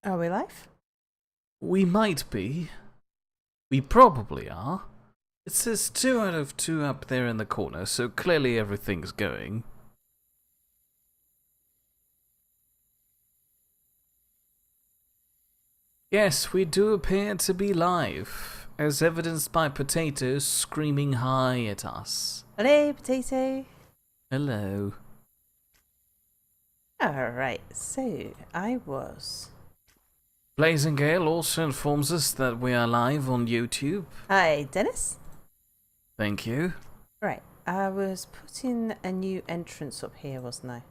Are we live? We might be. We probably are. It says 2 out of 2 up there in the corner, so clearly everything's going. Yes, we do appear to be live, as evidenced by potatoes screaming hi at us. Hello, potato. Hello. Alright, so I was. Blazing Gale also informs us that we are live on YouTube. Hi, Dennis. Thank you. Right, I was putting a new entrance up here, wasn't I?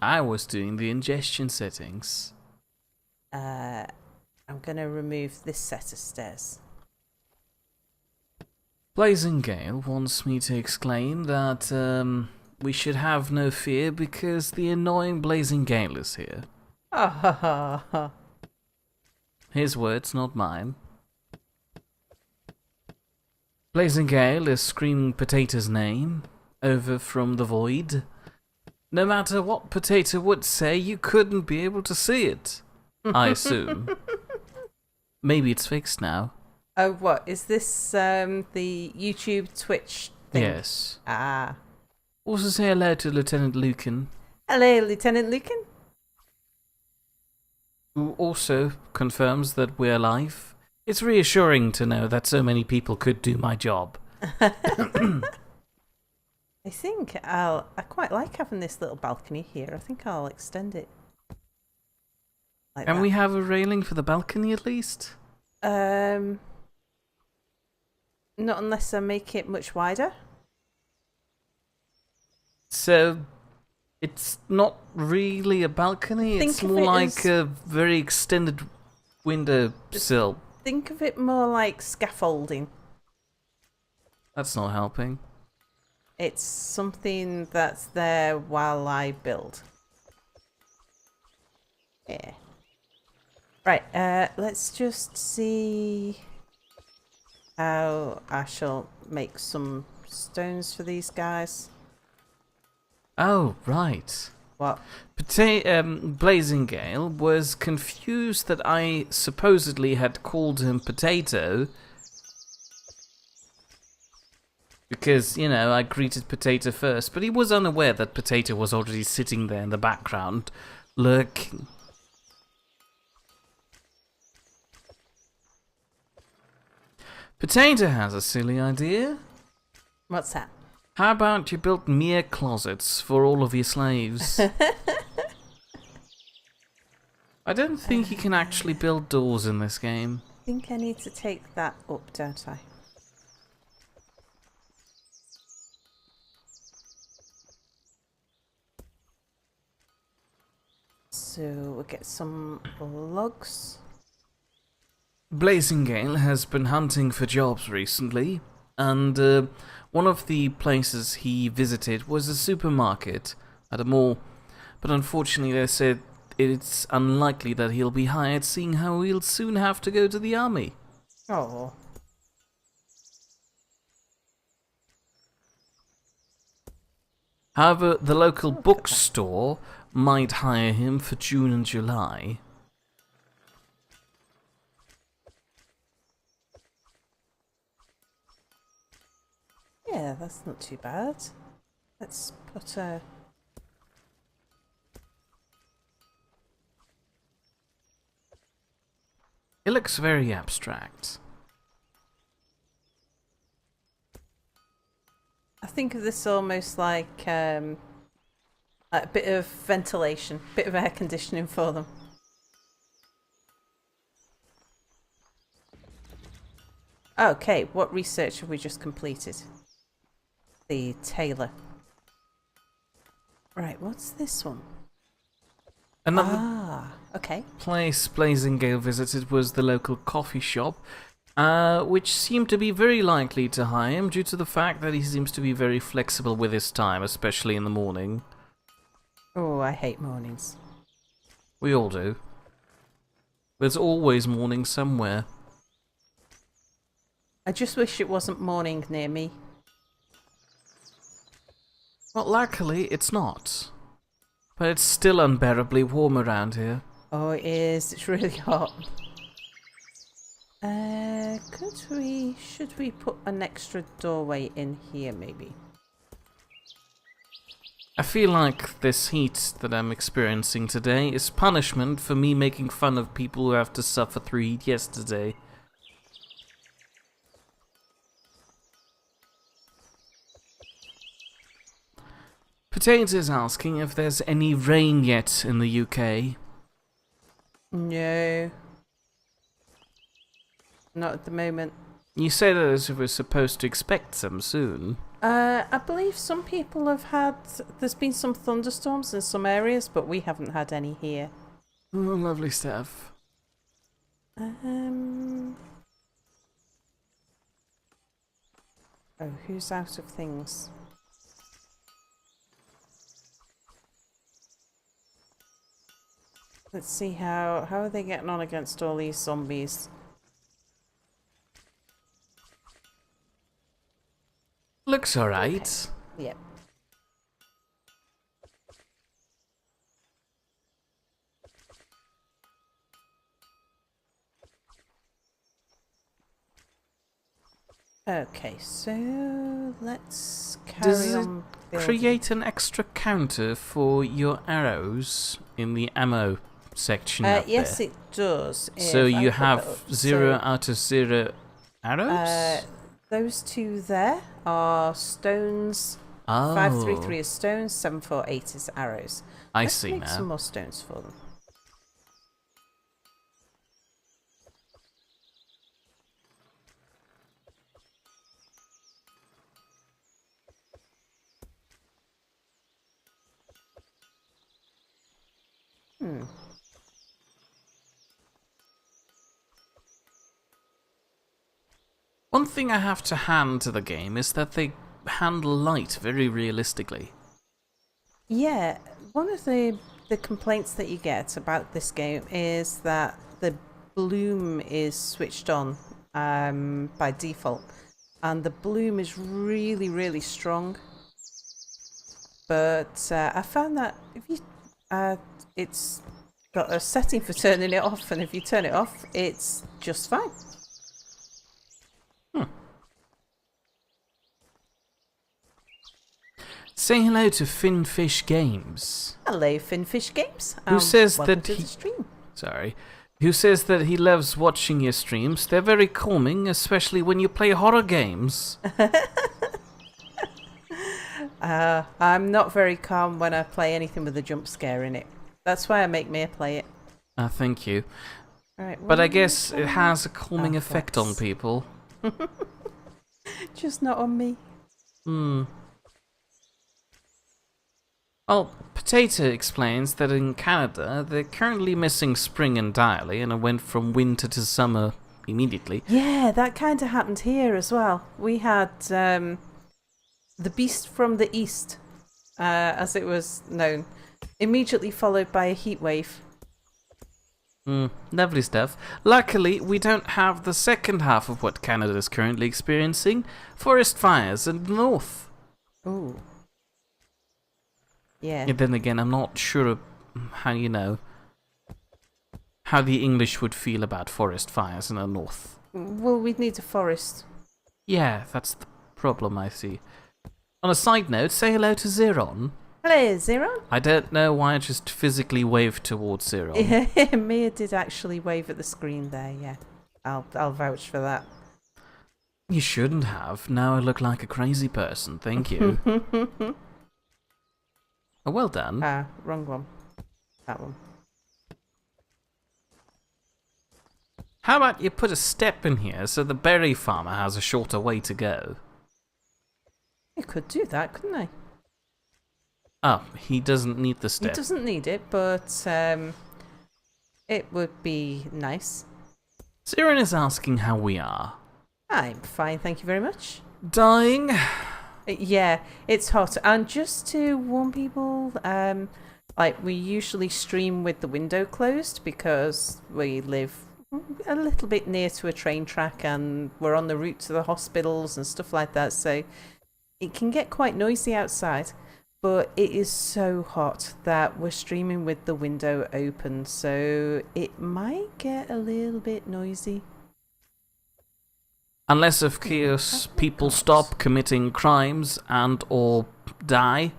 I was doing the ingestion settings. I'm gonna remove this set of stairs. Blazing Gale wants me to exclaim that we should have no fear because the annoying Blazing Gale is here. Oh, ha, ha, ha. His words, not mine. Blazing Gale is screaming Potato's name over from the void. No matter what Potato would say, you couldn't be able to see it. I assume. Maybe it's fixed now. Oh, what? Is this the YouTube Twitch thing? Yes. Ah. Also say hello to Lieutenant Lucan, Hello, Lieutenant Lucan. who also confirms that we're live. It's reassuring to know that so many people could do my job. I think I quite like having this little balcony here. I think I'll extend it. Like And that. we have a railing for the balcony at least? Not unless I make it much wider. So, it's not really a balcony, Think it's of more it like as- a very extended window sill. Think of it more like scaffolding. That's not helping. It's something that's there while I build. Yeah. Right, let's just see how I shall make some stones for these guys. Oh, right. What? Blazing Gale was confused that I supposedly had called him Potato because, you know, I greeted Potato first, but he was unaware that Potato was already sitting there in the background, lurking. Potato has a silly idea. What's that? How about you build mere closets for all of your slaves? I don't think you can actually build doors in this game. I think I need to take that up, don't I? So we'll get some logs. Blazing Gale has been hunting for jobs recently, and one of the places he visited was a supermarket at a mall, but unfortunately they said it's unlikely that he'll be hired, seeing how he'll soon have to go to the army. Oh. However, the local bookstore might hire him for June and July. Yeah, that's not too bad. Let's put a... It looks very abstract. I think of this almost like a bit of ventilation, bit of air conditioning for them. Okay, what research have we just completed? The tailor. Right, what's this one? Another Ah, okay. place Blazing Gale visited was the local coffee shop, which seemed to be very likely to hire him due to the fact that he seems to be very flexible with his time, especially in the morning. Oh, I hate mornings. We all do. There's always morning somewhere. I just wish it wasn't morning near me. Well, luckily, it's not. But it's still unbearably warm around here. Oh, it is. It's really hot. Should we put an extra doorway in here, maybe? I feel like this heat that I'm experiencing today is punishment for me making fun of people who have to suffer through heat yesterday. Potato's asking if there's any rain yet in the UK. No. Not at the moment. You said that we're supposed to expect some soon. I believe some people have had... There's been some thunderstorms in some areas, but we haven't had any here. Oh, lovely stuff. Oh, who's out of things? Let's see how are they getting on against all these zombies? Looks alright. Okay. Yep. Okay, so let's carry Does it on building. create an extra counter for your arrows in the ammo section up Yes, there? it does. So if I you put have that up. 0 So, out of 0 arrows? those two there are stones. Oh, 533 is stones, 748 is arrows. I Let's see make some now. more stones for them. One thing I have to hand to the game is that they handle light very realistically. Yeah, one of the complaints that you get about this game is that the bloom is switched on by default, and the bloom is really, really strong. But I found that if you it's got a setting for turning it off, and if you turn it off, it's just fine. Say hello to Finfish Games. Hello, Finfish Games. Who says welcome that to he- the stream. Sorry. Who says that he loves watching your streams. They're very calming, especially when you play horror games. I'm not very calm when I play anything with a jump scare in it. That's why I make Mia play it. Thank you. All right, But I guess it has a calming effect on flex. people. Just not on me. Well, Potato explains that in Canada, they're currently missing spring entirely, and it went from winter to summer immediately. Yeah, that kind of happened here as well. We had the Beast from the East, as it was known, immediately followed by a heat wave. Lovely stuff. Luckily, we don't have the second half of what Canada is currently experiencing, forest fires in the north. Ooh. Yeah. And then again, I'm not sure how, how the English would feel about forest fires in the north. Well, we'd need a forest. Yeah, that's the problem I see. On a side note, say hello to Zeron. Hello, Zeron. I don't know why I just physically waved towards Zeron. Mia did actually wave at the screen there, yeah. I'll vouch for that. You shouldn't have. Now I look like a crazy person. Thank you. Oh, well done. Wrong one. That one. How about you put a step in here so the berry farmer has a shorter way to go? I could do that, couldn't I? Oh, he doesn't need the He step. doesn't need it, but it would be nice. Siren is asking how we are. I'm fine, thank you very much. Dying? Yeah, it's hot. And just to warn people, like we usually stream with the window closed because we live a little bit near to a train track and we're on the route to the hospitals and stuff like that, so it can get quite noisy outside. but it is so hot that we're streaming with the window open, so it might get a little bit noisy. Unless, of course, people stop committing crimes and or die,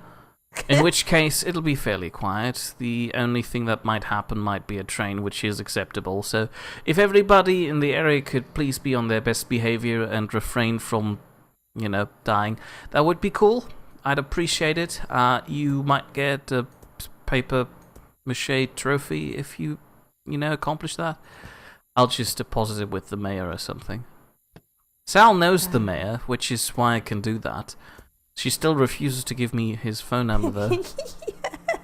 in which case it'll be fairly quiet. The only thing that might happen might be a train, which is acceptable. So if everybody in the area could please be on their best behavior and refrain from, dying, that would be cool. I'd appreciate it. You might get a paper mache trophy if you accomplish that. I'll just deposit it with the mayor or something. Sal knows the mayor, which is why I can do that. She still refuses to give me his phone number, though. Yeah.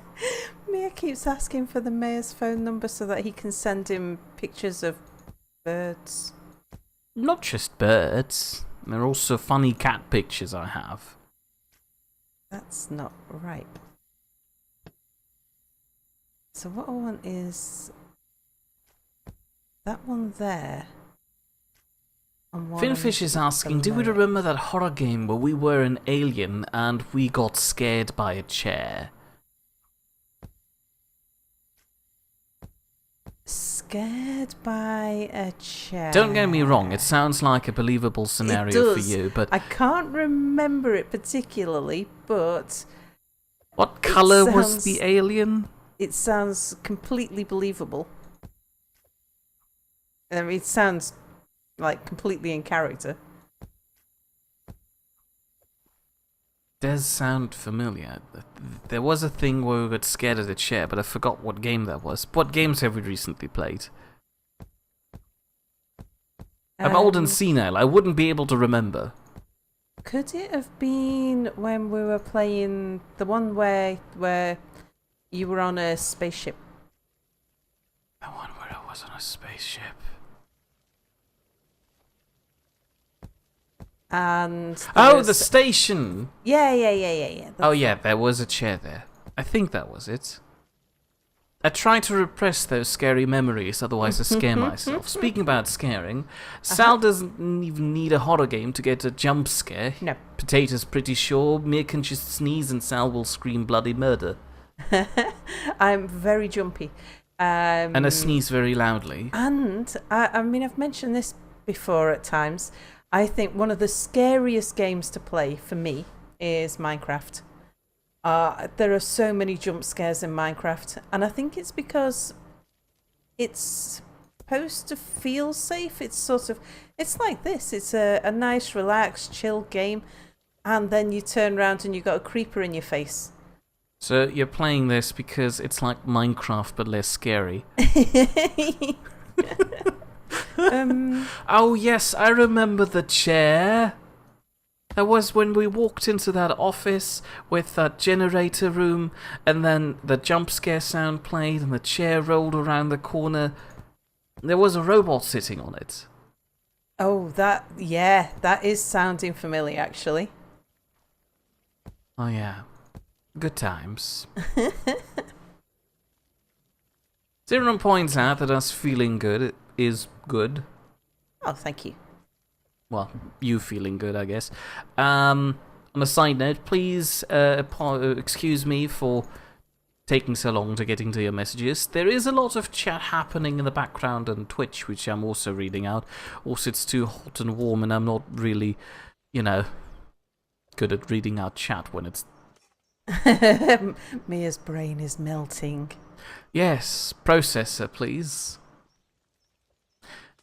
Mia keeps asking for the mayor's phone number so that he can send him pictures of birds. Not just birds. There are also funny cat pictures I have. That's not right. So what I want is that one there. Finfish is asking, do we remember that horror game where we were an alien and we got scared by a chair? Scared by a chair? Don't get me wrong, it sounds like a believable scenario for you, but... I can't remember it particularly, but... What colour was the alien? It sounds completely believable. I mean, it sounds... completely in character. Does sound familiar. There was a thing where we got scared of the chair, but I forgot what game that was. What games have we recently played? I'm old and senile. I wouldn't be able to remember. Could it have been when we were playing the one where you were on a spaceship? The one where I was on a spaceship. And the station! Yeah. Oh yeah, there was a chair there. I think that was it. I try to repress those scary memories, otherwise I scare myself. Speaking about scaring, Sal doesn't even need a horror game to get a jump scare. No. Potato's pretty sure Mia can just sneeze and Sal will scream bloody murder. I'm very jumpy. And I sneeze very loudly. And, I mean, I've mentioned this before at times. I think one of the scariest games to play for me is Minecraft. There are so many jump scares in Minecraft, and I think it's because it's supposed to feel safe. It's like this. It's a nice, relaxed, chill game, and then you turn around and you've got a creeper in your face. So you're playing this because it's like Minecraft but less scary. Oh yes, I remember the chair. That was when we walked into that office with that generator room, and then the jump scare sound played and the chair rolled around the corner. There was a robot sitting on it. Oh, that is sounding familiar, actually. Oh yeah, good times. Zimmerman points out that us feeling good is good. Oh, thank you. Well, you feeling good, I guess. On a side note, please excuse me for taking so long to getting to your messages. There is a lot of chat happening in the background on Twitch, which I'm also reading out. Also, it's too hot and warm, and I'm not really, good at reading out chat when it's... Mia's brain is melting. Yes, processor, please.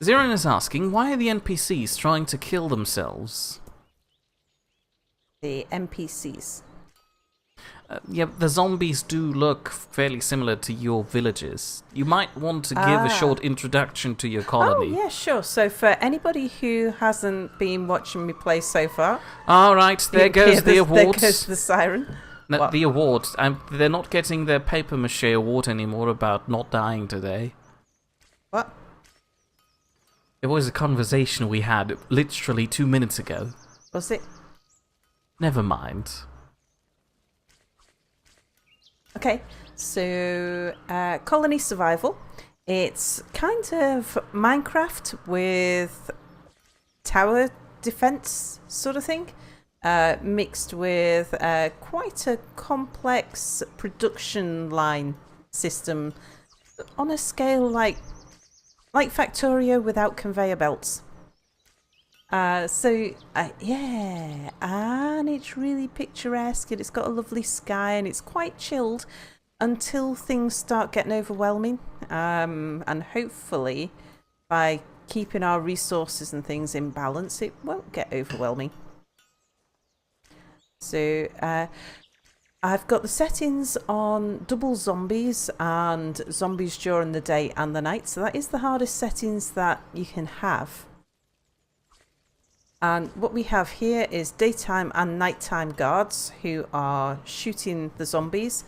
Zirin is asking, why are the NPCs trying to kill themselves? The NPCs? Yeah, the zombies do look fairly similar to your villagers. You might want to give a short introduction to your colony. Oh, yeah, sure. So for anybody who hasn't been watching me play so far... All right, there goes the awards. There goes the siren. No, what? The awards. They're not getting their paper mache award anymore about not dying today. What? It was a conversation we had literally 2 minutes ago. Was it? Never mind. Okay, so colony survival. It's kind of Minecraft with tower defense sort of thing. mixed with quite a complex production line system on a scale like Factorio without conveyor belts. Yeah, and it's really picturesque and it's got a lovely sky and it's quite chilled until things start getting overwhelming. And hopefully, by keeping our resources and things in balance, it won't get overwhelming. So, I've got the settings on double zombies and zombies during the day and the night. So that is the hardest settings that you can have. And what we have here is daytime and nighttime guards who are shooting the zombies,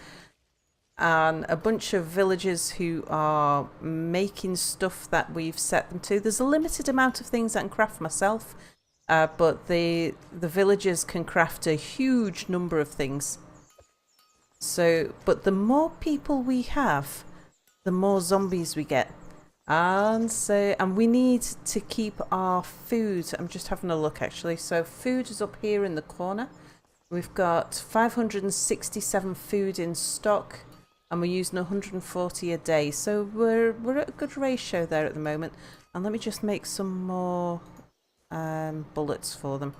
and a bunch of villagers who are making stuff that we've set them to. There's a limited amount of things I can craft myself, but the villagers can craft a huge number of things. So, but the more people we have, the more zombies we get. And we need to keep our food. I'm just having a look actually. So food is up here in the corner. We've got 567 food in stock, and we're using 140 a day. So we're at a good ratio there at the moment. And let me just make some more bullets for them.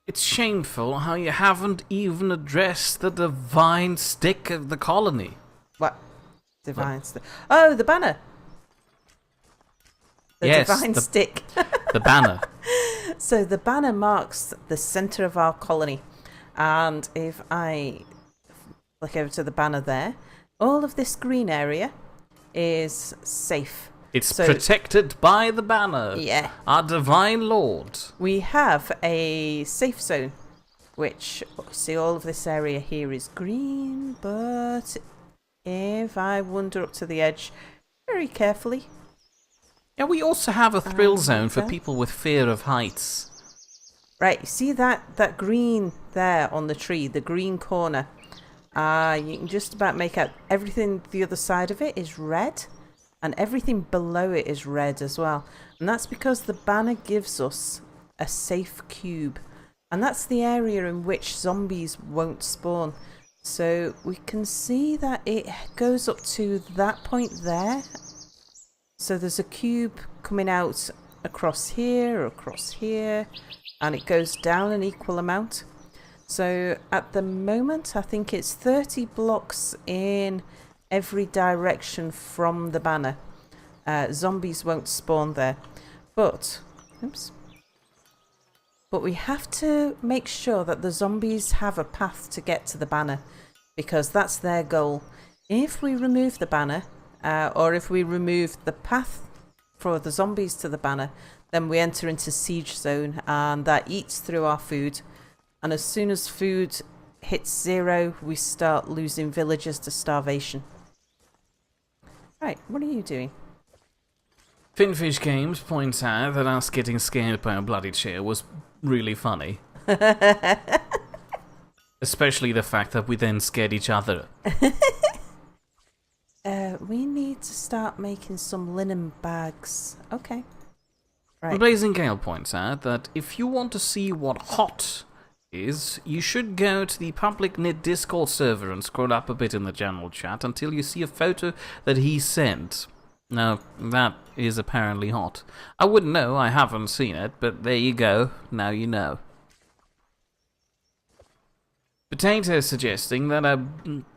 It's shameful how you haven't even addressed the divine stick of the colony. What? Divine stick? Oh, the banner. The yes, divine stick. The banner. So the banner marks the centre of our colony. And if I flick over to the banner there, all of this green area is safe. It's protected by the banner. Yeah. Our divine lord. We have a safe zone, which, see, all of this area here is green, but if I wander up to the edge very carefully. Yeah, we also have a thrill zone for people with fear of heights. Right, you see that green there on the tree, the green corner? You can just about make out everything the other side of it is red, and everything below it is red as well. And that's because the banner gives us a safe cube. And that's the area in which zombies won't spawn. So we can see that it goes up to that point there. So there's a cube coming out across here, and it goes down an equal amount. So at the moment, I think it's 30 blocks in every direction from the banner. Zombies won't spawn there. But we have to make sure that the zombies have a path to get to the banner, because that's their goal. If we remove the banner, or if we remove the path for the zombies to the banner, then we enter into siege zone, and that eats through our food. And as soon as food hits 0, we start losing villagers to starvation. Right, what are you doing? Finfish Games points out that us getting scared by a bloody chair was really funny. Especially the fact that we then scared each other. We need to start making some linen bags. Okay. Right. Blazing Gale points out that if you want to see what hot is, you should go to the public knit Discord server and scroll up a bit in the general chat until you see a photo that he sent. Now, that is apparently hot. I wouldn't know, I haven't seen it, but there you go, now you know. Potato suggesting that I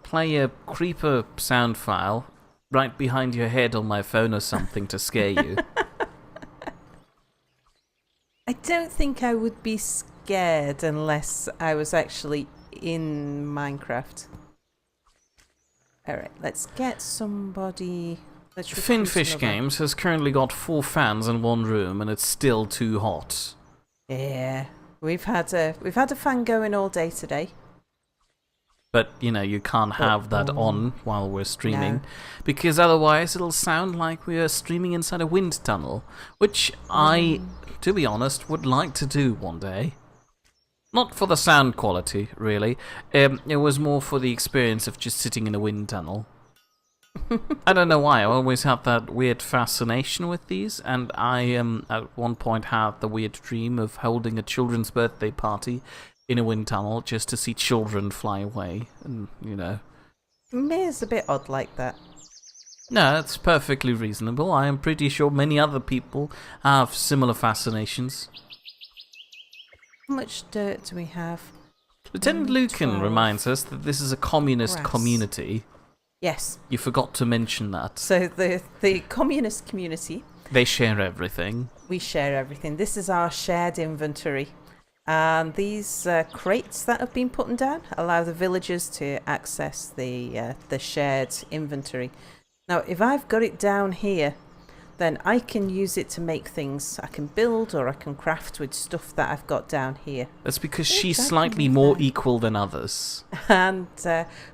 play a creeper sound file right behind your head on my phone or something to scare you. I don't think I would be scared unless I was actually in Minecraft. Alright, let's get somebody... Finfish Games has currently got 4 fans in one room and it's still too hot. Yeah, we've had a fan going all day today. But, you know, you can't have that on while we're streaming, because otherwise it'll sound like we are streaming inside a wind tunnel, which I, to be honest, would like to do one day. Not for the sound quality, really. It was more for the experience of just sitting in a wind tunnel. I don't know why. I always had that weird fascination with these, and I at one point had the weird dream of holding a children's birthday party in a wind tunnel just to see children fly away, and Mir's a bit odd like that. No, it's perfectly reasonable. I am pretty sure many other people have similar fascinations. How much dirt do we have? Lieutenant Lucan 12. reminds us that this is a communist Grass. community. Yes. You forgot to mention that. So the communist community, They share everything. we share everything. This is our shared inventory. And these crates that have been put down allow the villagers to access the shared inventory. Now, if I've got it down here, then I can use it to make things. I can build or I can craft with stuff that I've got down here. That's because Yes, she's I can slightly move more that. equal than others. And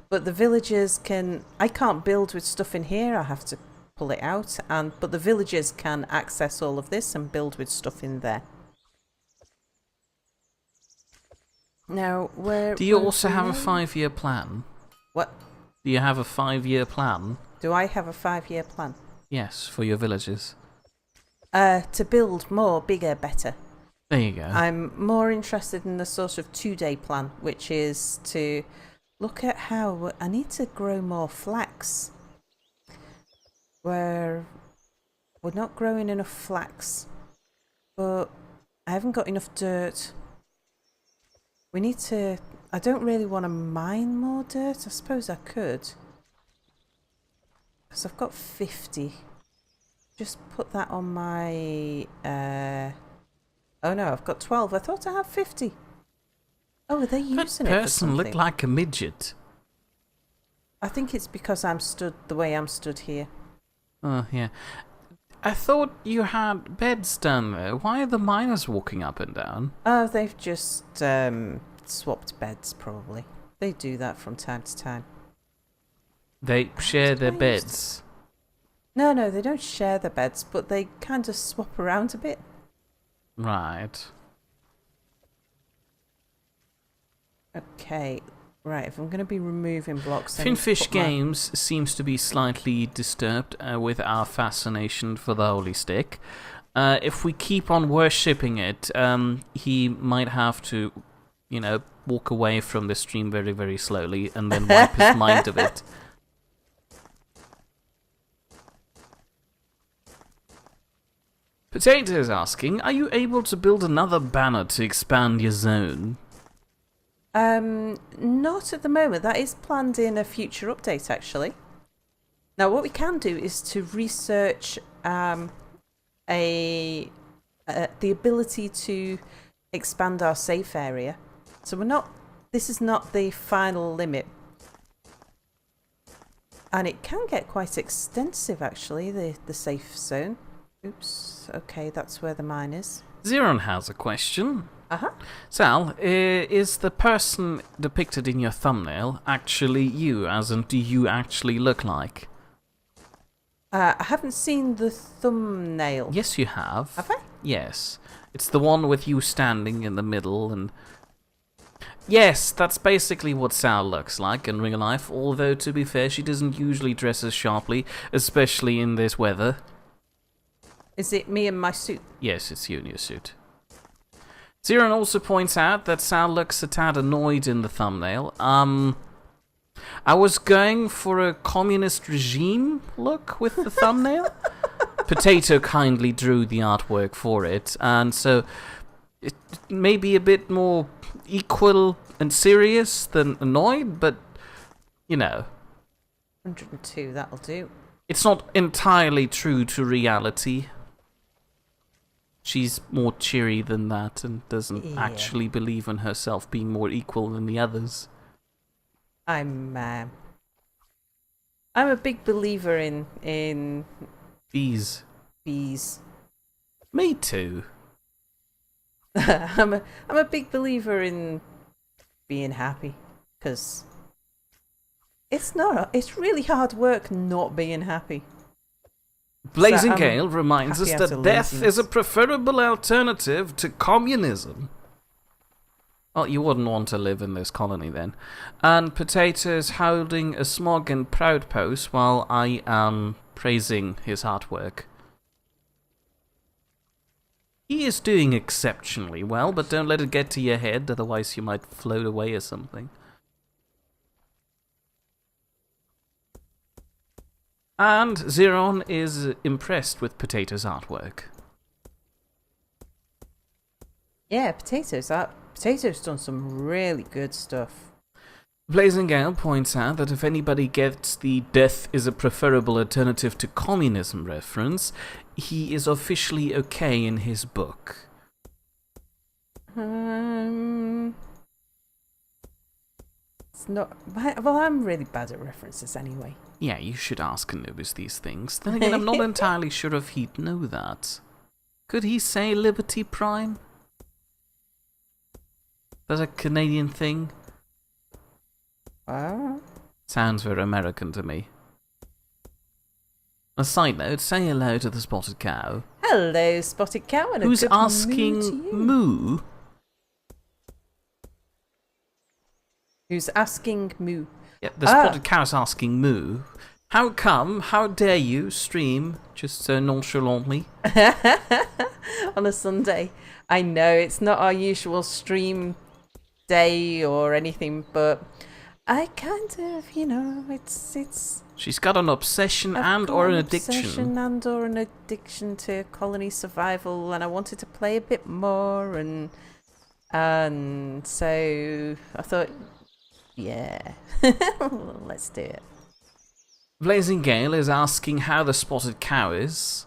but the villagers can. I can't build with stuff in here. I have to pull it out. But the villagers can access all of this and build with stuff in there. Now, where Do you where also we have a now? 5-year plan? What? Do you have a 5-year plan? Do I have a 5-year plan? Yes, for your villages. To build more, bigger, better. There you go. I'm more interested in the sort of 2-day plan, which is to look at how I need to grow more flax. We're not growing enough flax, but I haven't got enough dirt. We need to. I don't really want to mine more dirt. I suppose I could, because I've got 50. Just put that on my. Oh no, I've got 12. I thought I had 50. Oh, are they That using it for person looked something? like a midget. I think it's because I'm stood the way I'm stood here. Oh, yeah. I thought you had beds down there. Why are the miners walking up and down? Oh, they've just swapped beds, probably. They do that from time to time. They share their I used beds. No, they don't share the beds, but they kind of swap around a bit. Right. Okay, right. If I'm going to be removing blocks, I need to Finfish put my- Games seems to be slightly disturbed with our fascination for the Holy Stick. If we keep on worshipping it, he might have to, walk away from the stream very, very slowly and then wipe his mind of it. Potato is asking, are you able to build another banner to expand your zone? Not at the moment. That is planned in a future update, actually. Now, what we can do is to research the ability to expand our safe area. So we're not. This is not the final limit, and it can get quite extensive, actually. The safe zone. Oops. Okay, that's where the mine is. Zeron has a question. Uh-huh. Sal, is the person depicted in your thumbnail actually you, as in do you actually look like? I haven't seen the thumbnail. Yes, you have. Have I? Yes. It's the one with you standing in the middle and... Yes, that's basically what Sal looks like in real life, although to be fair, she doesn't usually dress as sharply, especially in this weather. Is it me in my suit? Yes, it's you in your suit. Zeron also points out that Sal looks a tad annoyed in the thumbnail. I was going for a communist regime look with the thumbnail. Potato kindly drew the artwork for it, and so it may be a bit more equal and serious than annoyed, but, 102, that'll do. it's not entirely true to reality. She's more cheery than that and doesn't actually believe in herself being more equal than the others. I'm a big believer in Bees. bees. Me too. I'm a big believer in being happy, because it's really hard work not being happy. Blazing I'm Gale reminds us happy out that of death is a laziness. preferable alternative to communism. Well, you wouldn't want to live in this colony then. And Potato's holding a smug and proud pose while I am praising his artwork. He is doing exceptionally well, but don't let it get to your head, otherwise you might float away or something. And Zeron is impressed with Potato's artwork. Yeah, Potato's done some really good stuff. Blazing Gale points out that if anybody gets the death is a preferable alternative to communism reference, he is officially okay in his book. It's not... Well, I'm really bad at references anyway. Yeah, you should ask Anubis these things. Then again, I'm not entirely sure if he'd know that. Could he say Liberty Prime? That's a Canadian thing? Sounds very American to me. A side note, say hello to the spotted cow. Hello, spotted cow, and who's a good asking moo to you. moo? Who's asking moo? Yeah, the spotted cow's asking moo. How come? How dare you stream just so nonchalantly? On a Sunday. I know, it's not our usual stream day or anything, but I kind of, it's... She's got an obsession or an addiction. or an addiction to colony survival, and I wanted to play a bit more, and so I thought, yeah, let's do it. Blazing Gale is asking how the spotted cow is.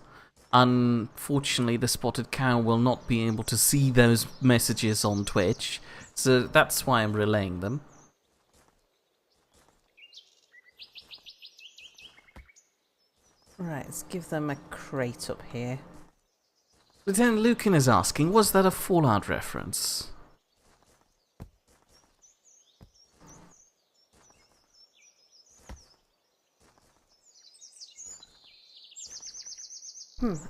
Unfortunately, the spotted cow will not be able to see those messages on Twitch, so that's why I'm relaying them. Right, let's give them a crate up here. Lieutenant Lucan is asking, was that a Fallout reference?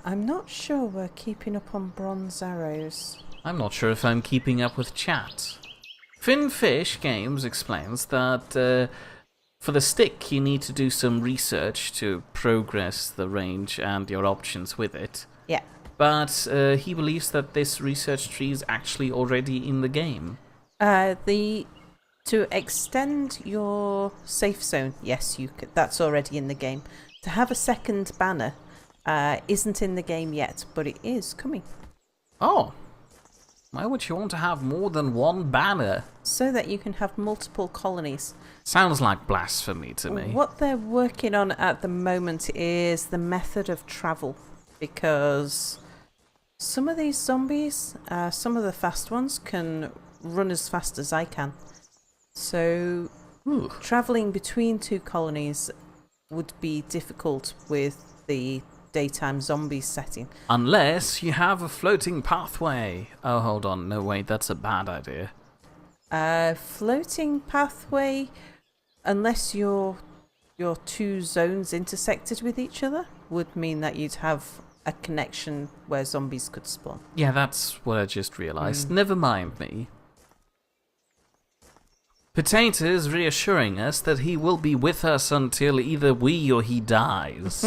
I'm not sure we're keeping up on bronze arrows. I'm not sure if I'm keeping up with chat. Finfish Games explains that for the stick you need to do some research to progress the range and your options with it. Yeah. But he believes that this research tree is actually already in the game. To extend your safe zone, yes, you could, that's already in the game. To have a second banner isn't in the game yet, but it is coming. Oh. Why would you want to have more than one banner? So that you can have multiple colonies. Sounds like blasphemy to me. What they're working on at the moment is the method of travel, because some of these zombies, some of the fast ones, can run as fast as I can. So travelling between two colonies would be difficult with the daytime zombies setting. Unless you have a floating pathway. Oh, hold on. No, wait, that's a bad idea. Floating pathway, unless your two zones intersected with each other, would mean that you'd have a connection where zombies could spawn. Yeah, that's what I just realised. Never mind me. Potato's reassuring us that he will be with us until either we or he dies.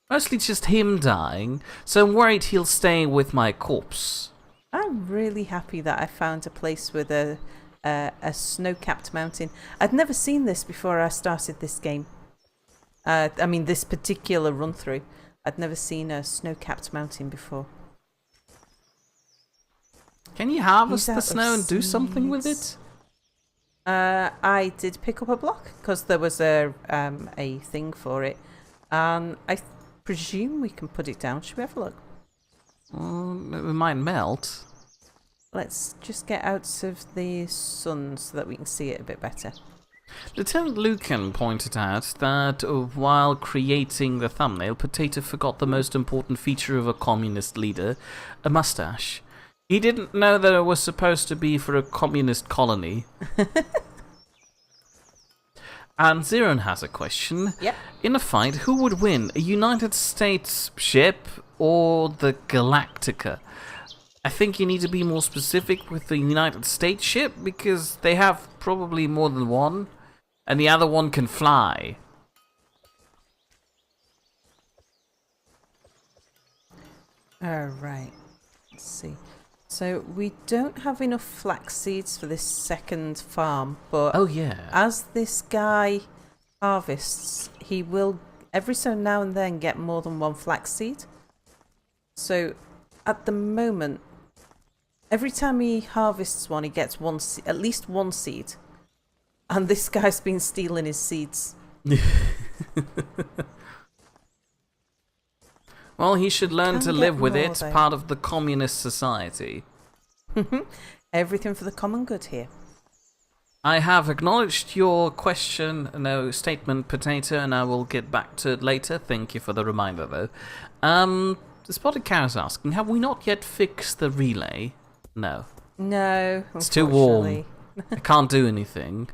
Mostly just him dying, so I'm worried he'll stay with my corpse. I'm really happy that I found a place with a snow-capped mountain. I'd never seen this before I started this game. I mean, this particular run-through. I'd never seen a snow-capped mountain before. Can you harvest the snow and do something with it? I did pick up a block because there was a thing for it, and I presume we can put it down. Should we have a look? It might melt. Let's just get out of the sun so that we can see it a bit better. Lieutenant Lucan pointed out that while creating the thumbnail, Potato forgot the most important feature of a communist leader, a mustache. He didn't know that it was supposed to be for a communist colony. And Zeron has a question. Yep. In a fight, who would win, a United States ship or the Galactica? I think you need to be more specific with the United States ship because they have probably more than one, and the other one can fly. Right. Let's see. So we don't have enough flax seeds for this second farm, but Oh yeah. as this guy harvests, he will every so now and then get more than one flax seed. So at the moment, every time he harvests one, he gets at least one seed. And this guy's been stealing his seeds. Well, he should learn Can to get live with more, it, though. part of the communist society. Everything for the common good here. I have acknowledged your statement, Potato, and I will get back to it later. Thank you for the reminder, though. The Spotted Cow is asking, have we not yet fixed the relay? No. No, It's too warm. unfortunately. I can't do anything.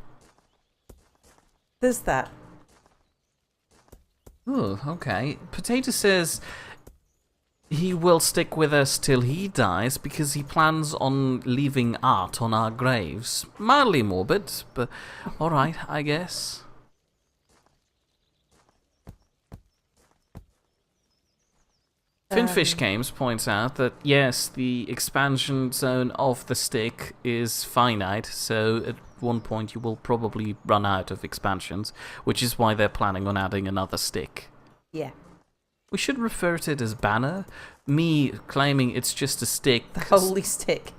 There's that. Oh, okay. Potato says he will stick with us till he dies because he plans on leaving art on our graves. Mildly morbid, but alright, I guess. Finfish Games points out that yes, the expansion zone of the stick is finite, so at one point you will probably run out of expansions, which is why they're planning on adding another stick. Yeah. We should refer to it as banner. Me claiming it's just a stick The holy stick.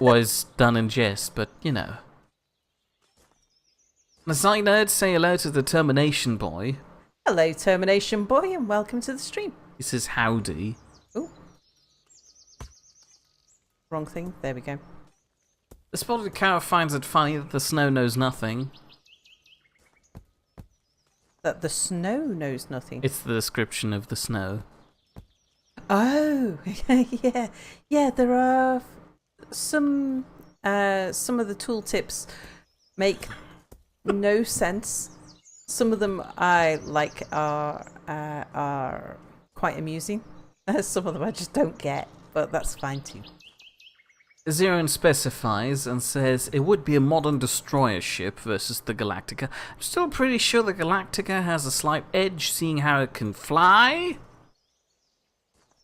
was done in jest, but you know. As I nerd, say hello to the Termination Boy. Hello, Termination Boy, and welcome to the stream. He says howdy. Oh. Wrong thing. There we go. The Spotted Cow finds it funny that the snow knows nothing. That the snow knows nothing. It's the description of the snow. Oh, yeah. Yeah, there are some of the tooltips make no sense. Some of them I like are quite amusing. Some of them I just don't get, but that's fine too. Zeron specifies and says it would be a modern destroyer ship versus the Galactica. I'm still pretty sure the Galactica has a slight edge seeing how it can fly.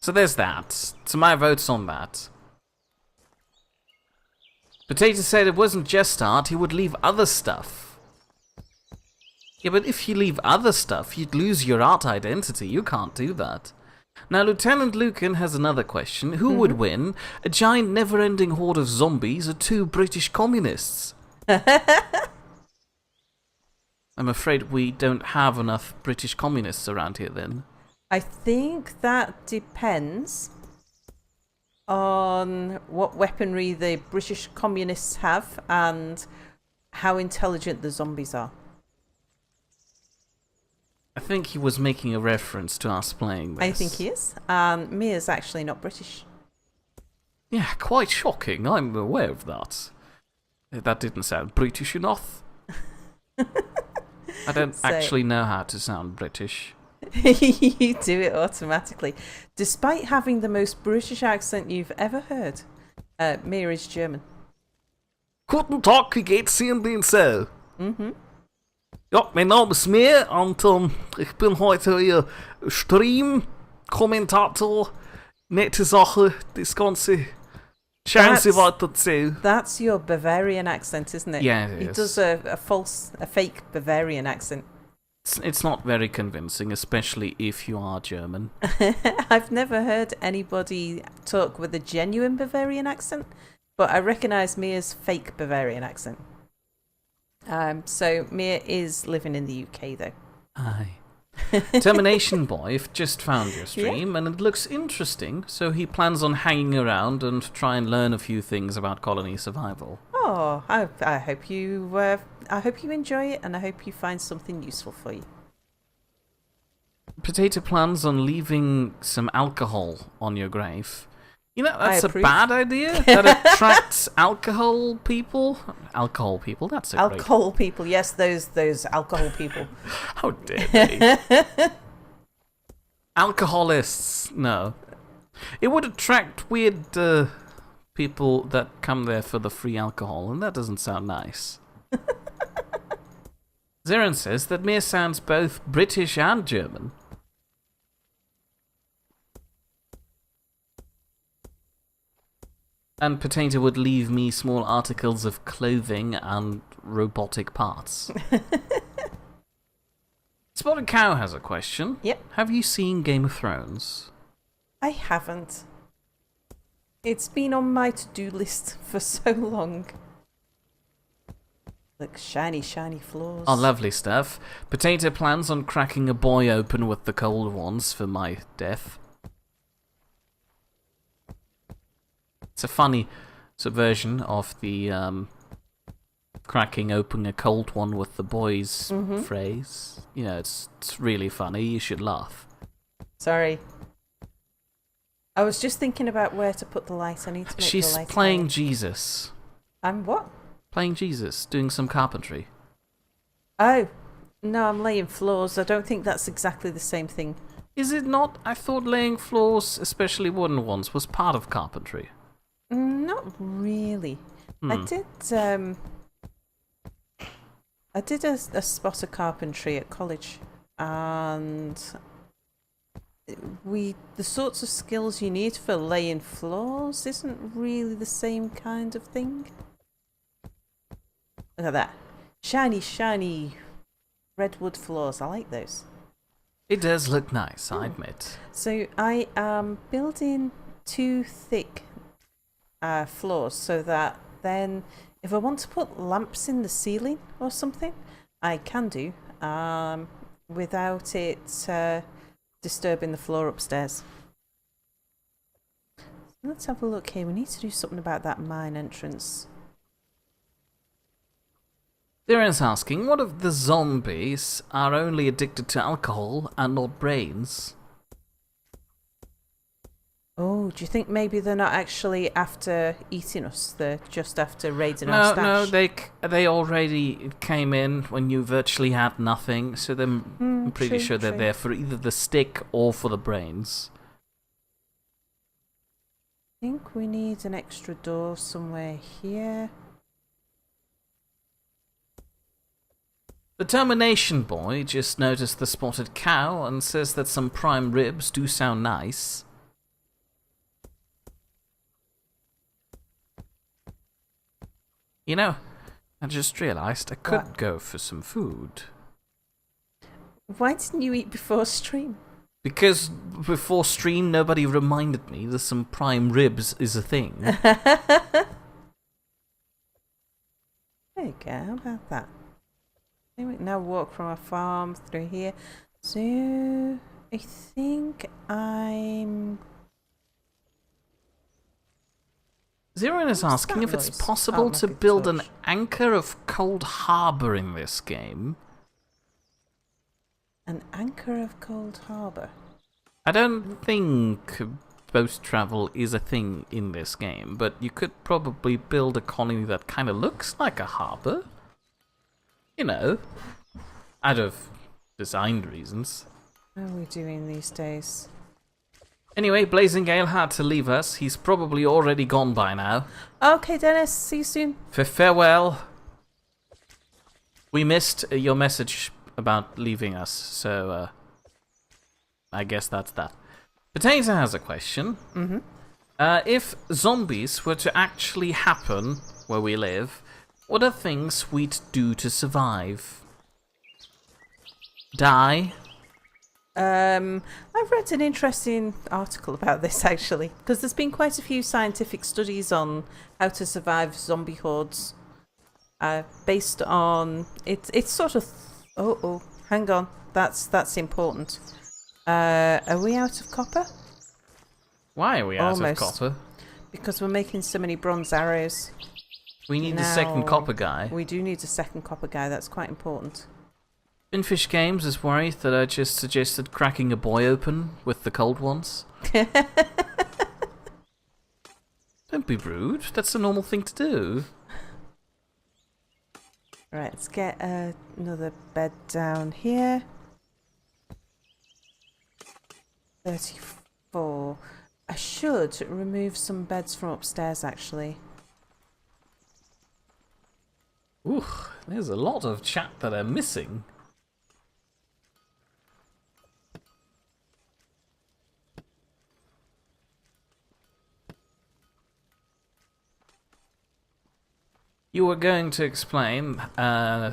So there's that. So my vote's on that. Potato said it wasn't just art, he would leave other stuff. Yeah, but if you leave other stuff, you'd lose your art identity. You can't do that. Now, Lieutenant Lucan has another question. Who would win? A giant never-ending horde of zombies or two British communists? I'm afraid we don't have enough British communists around here then. I think that depends on what weaponry the British communists have and how intelligent the zombies are. I think he was making a reference to us playing this. I think he is. And Mia's actually not British. Yeah, quite shocking. I'm aware of that. That didn't sound British enough. I don't actually know how to sound British. You do it automatically. Despite having the most British accent you've ever heard, Mia is German. Guten Tag, wie geht's Ihnen denn so? Mhm. Ja, mein Name ist Mir und ich bin heute Ihr Stream-Kommentator. Nette Sache, das Ganze. Schauen Sie weiter zu. That's your Bavarian accent, isn't it? Yeah, it He is. does a fake Bavarian accent. It's not very convincing, especially if you are German. I've never heard anybody talk with a genuine Bavarian accent, but I recognise Mia's fake Bavarian accent. So Mia is living in the UK, though. Aye. Termination Boy just found your stream, and it looks interesting, so he plans on hanging around and try and learn a few things about colony survival. Oh, I hope you enjoy it, and I hope you find something useful for you. Potato plans on leaving some alcohol on your grave. You know, that's a approve. bad idea. That attracts alcohol people. Alcohol people, that's a great... Alcohol people, yes, those alcohol people. How dare they? Alcoholists, no. It would attract weird people that come there for the free alcohol, and that doesn't sound nice. Zeren says that Mir sounds both British and German. And Potato would leave me small articles of clothing and robotic parts. Spotted Cow has a question. Yep. Have you seen Game of Thrones? I haven't. It's been on my to-do list for so long. Look, shiny, shiny floors. Oh, lovely stuff. Potato plans on cracking a boy open with the cold ones for my death. It's a funny subversion of the cracking open a cold one with the boys phrase. You know, it's really funny. You should laugh. Sorry. I was just thinking about where to put the light. I need to make She's the light playing higher. Jesus. I'm what? Playing Jesus, doing some carpentry. Oh, no, I'm laying floors. I don't think that's exactly the same thing. Is it not? I thought laying floors, especially wooden ones, was part of carpentry. Not really. I did a spot of carpentry at college, and the sorts of skills you need for laying floors isn't really the same kind of thing. Look at that. Shiny, shiny redwood floors. I like those. It does look nice, I admit. So I am building 2 thick floors so that then if I want to put lamps in the ceiling or something, I can do without it disturbing the floor upstairs. So let's have a look here. We need to do something about that mine entrance. Darren's asking, what if the zombies are only addicted to alcohol and not brains? Oh, do you think maybe they're not actually after eating us? They're just after raiding our stash? No, they already came in when you virtually had nothing, so I'm pretty sure they're there for either the stick or for the brains. I think we need an extra door somewhere here. The Termination Boy just noticed the spotted cow and says that some prime ribs do sound nice. You know, I just realised I could go for some food. Why didn't you eat before stream? Because before stream, nobody reminded me that some prime ribs is a thing. There you go, how about that? We can now walk from our farm through here. So, I think I'm... Zeron is asking if it's possible to build an anchor of Cold Harbour in this game. An anchor of Cold Harbour? I don't think boat travel is a thing in this game, but you could probably build a colony that kind of looks like a harbour. You know, out of design reasons. How are we doing these days? Anyway, Blazing Gale had to leave us. He's probably already gone by now. Okay, Dennis, see you soon. For farewell. We missed your message about leaving us, so I guess that's that. Potato has a question. If zombies were to actually happen where we live, what are things we'd do to survive? Die? I've read an interesting article about this actually, because there's been quite a few scientific studies on how to survive zombie hordes, based on it's sort of hang on, that's important. Are we out of copper? Why are we out Almost. of copper? Because we're making so many bronze arrows. We need a second copper guy. We do need a second copper guy. That's quite important. Finfish Games is worried that I just suggested cracking a boy open with the cold ones. Don't be rude. That's a normal thing to do. Right, let's get another bed down here. 34. I should remove some beds from upstairs, actually. Ooh, there's a lot of chat that are missing. You were going to explain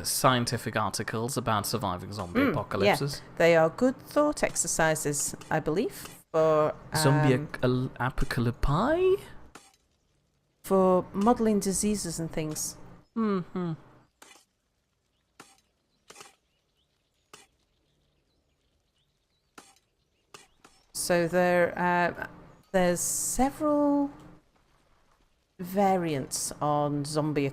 scientific articles about surviving zombie apocalypses. Yeah, they are good thought exercises, I believe, for Zombie apocalypse? for modelling diseases and things. Mm-hmm. So there's several variants on zombie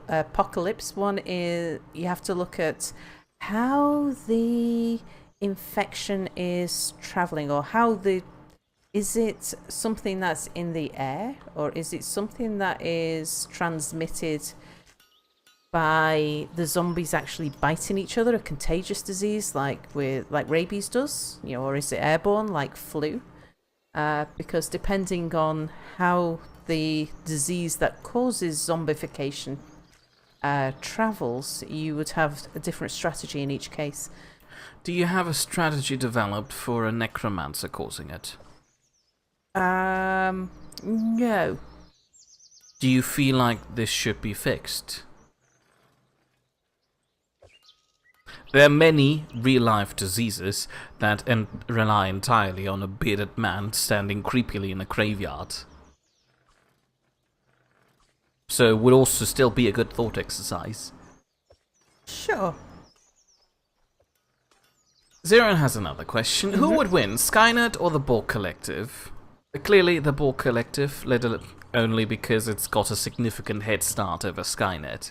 apocalypse. One is you have to look at how the infection is traveling, or is it something that's in the air, or is it something that is transmitted by the zombies actually biting each other, a contagious disease like rabies does, or is it airborne like flu? Because depending on how the disease that causes zombification travels, you would have a different strategy in each case. Do you have a strategy developed for a necromancer causing it? No. Do you feel like this should be fixed? There are many real-life diseases that rely entirely on a bearded man standing creepily in a graveyard. So it would also still be a good thought exercise. Sure. Zeron has another question. Who would win, Skynet or the Borg Collective? Clearly the Borg Collective, only because it's got a significant head start over Skynet.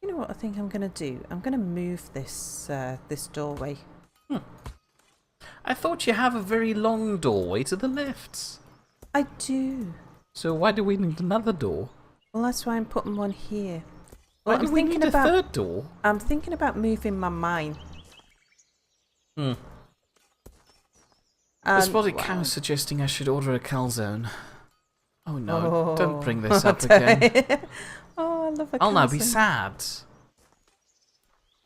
You know what I think I'm going to do? I'm going to move this this doorway. I thought you have a very long doorway to the left. I do. So why do we need another door? Well, that's why I'm putting one here. Well, Why do we need a third door? I'm thinking about moving my mine. I spotted Cow suggesting I should order a calzone. Oh no, don't bring this up again. Oh, I love a I'll now be calzone. sad.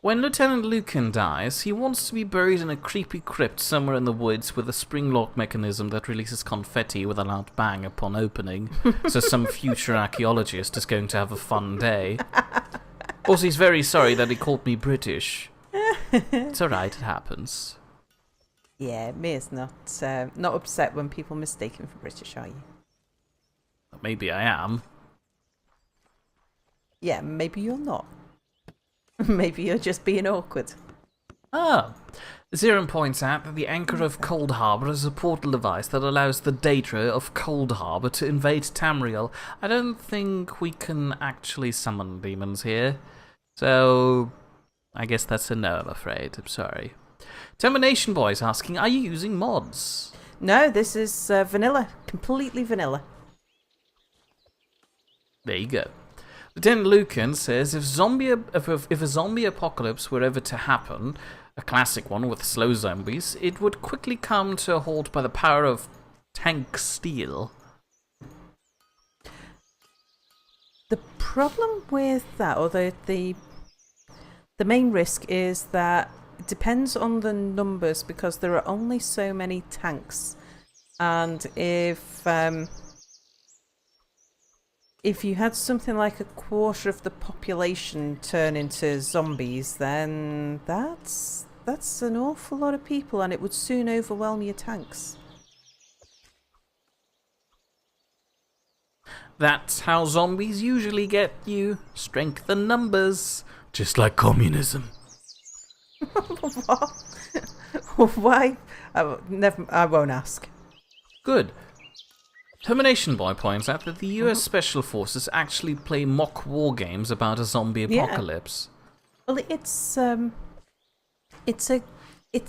When Lieutenant Lucan dies, he wants to be buried in a creepy crypt somewhere in the woods with a spring lock mechanism that releases confetti with a loud bang upon opening, so some future archaeologist is going to have a fun day. Also, he's very sorry that he called me British. It's alright, it happens. Yeah, Mia's not upset when people mistake him for British, are you? Maybe I am. Yeah, maybe you're not. Maybe you're just being awkward. Ah. Zeron points out that the Anchor of Cold Harbor is a portal device that allows the Daedra of Cold Harbor to invade Tamriel. I don't think we can actually summon demons here. So, I guess that's a no, I'm afraid. I'm sorry. Termination Boy is asking, are you using mods? No, this is vanilla. Completely vanilla. There you go. Lieutenant Lucan says, if a zombie apocalypse were ever to happen, a classic one with slow zombies, it would quickly come to a halt by the power of tank steel. The problem with that, or the main risk, is that it depends on the numbers, because there are only so many tanks, and if you had something like a quarter of the population turn into zombies, then that's an awful lot of people, and it would soon overwhelm your tanks. That's how zombies usually get you. Strength in numbers. Just like communism. What? Why? I won't ask. Good. Termination Boy points out that the US Special Forces actually play mock war games about a zombie apocalypse. Well, it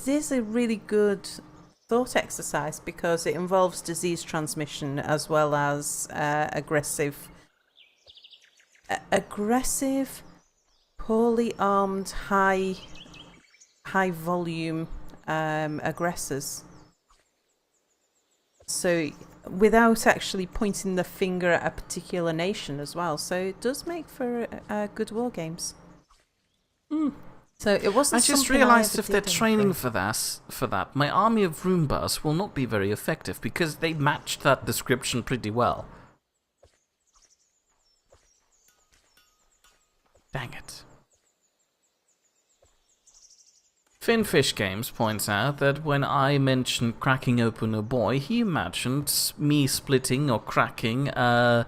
is a really good thought exercise, because it involves disease transmission as well as aggressive, poorly armed, high volume aggressors. So without actually pointing the finger at a particular nation as well. So it does make for good war games. So it wasn't. I just something realised ever if they're did, I'm training afraid. for that, my army of Roombas will not be very effective because they matched that description pretty well. Dang it. Finfish Games points out that when I mentioned cracking open a boy, he imagined me splitting or cracking a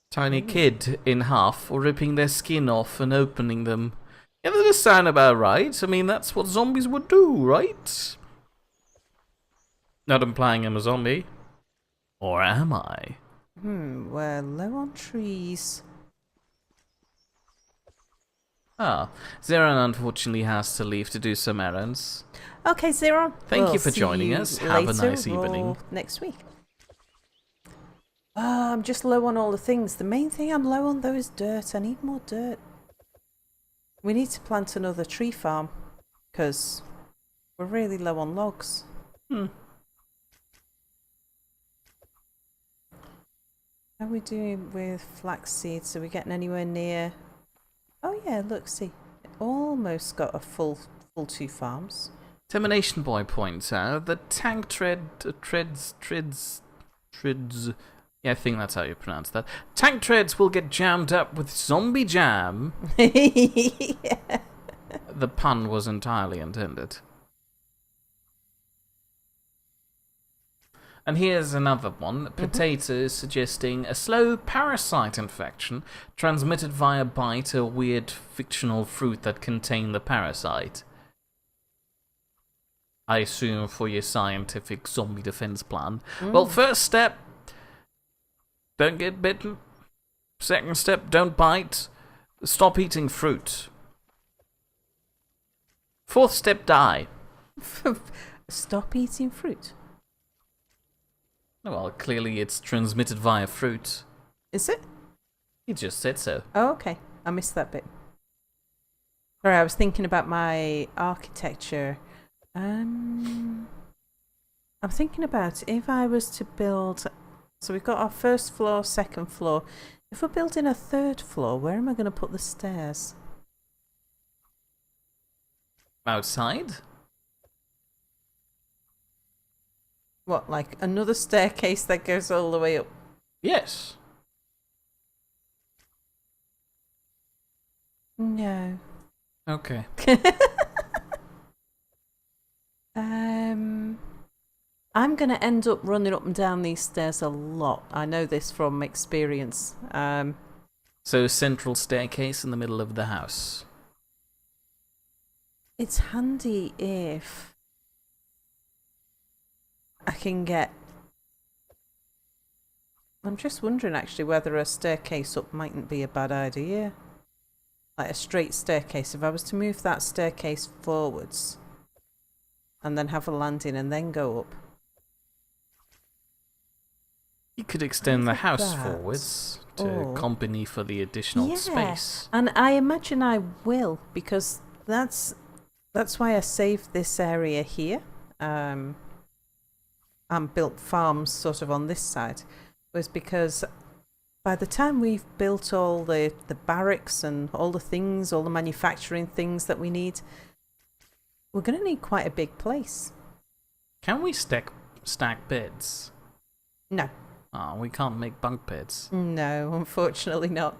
tiny kid in half or ripping their skin off and opening them. Yeah, that does sound about right. I mean, that's what zombies would do, right? Not implying I'm a zombie. Or am I? We're low on trees. Ah, Zeran unfortunately has to leave to do some errands. Okay, Zero. Thank We'll you for see joining you us. Have a later nice evening. or next week. I'm just low on all the things. The main thing I'm low on though is dirt. I need more dirt. We need to plant another tree farm because we're really low on logs. How are we doing with flax seeds? Are we getting anywhere near? Oh yeah, look, see, almost got a full 2 farms. Termination Boy points out that tank treads. Yeah, I think that's how you pronounce that. Tank treads will get jammed up with zombie jam. Yeah. The pun was entirely intended. And here's another one. Potato is suggesting a slow parasite infection transmitted via bite a weird fictional fruit that contained the parasite. I assume for your scientific zombie defense plan. Well, first step, don't get bitten. Second step, don't bite. Stop eating fruit. Fourth step, die. Stop eating fruit. Well, clearly it's transmitted via fruit. Is it? He just said so. Oh, okay. I missed that bit. Sorry, I was thinking about my architecture. I'm thinking about if I was to build. So we've got our first floor, second floor. If we're building a third floor, where am I going to put the stairs? Outside? What, like another staircase that goes all the way up? Yes. No. Okay. I'm going to end up running up and down these stairs a lot. I know this from experience. So, central staircase in the middle of the house. It's handy if I can get... I'm just wondering actually whether a staircase up mightn't be a bad idea. Like a straight staircase. If I was to move that staircase forwards and then have a landing and then go up. You could extend the Look at house that. forwards to Oh. company for the additional Yeah. space. And I imagine I will, because that's why I saved this area here. And built farms sort of on this side, was because by the time we've built all the barracks and all the things, all the manufacturing things that we need, we're going to need quite a big place. Can we stack beds? No. Ah, we can't make bunk beds. No, unfortunately not.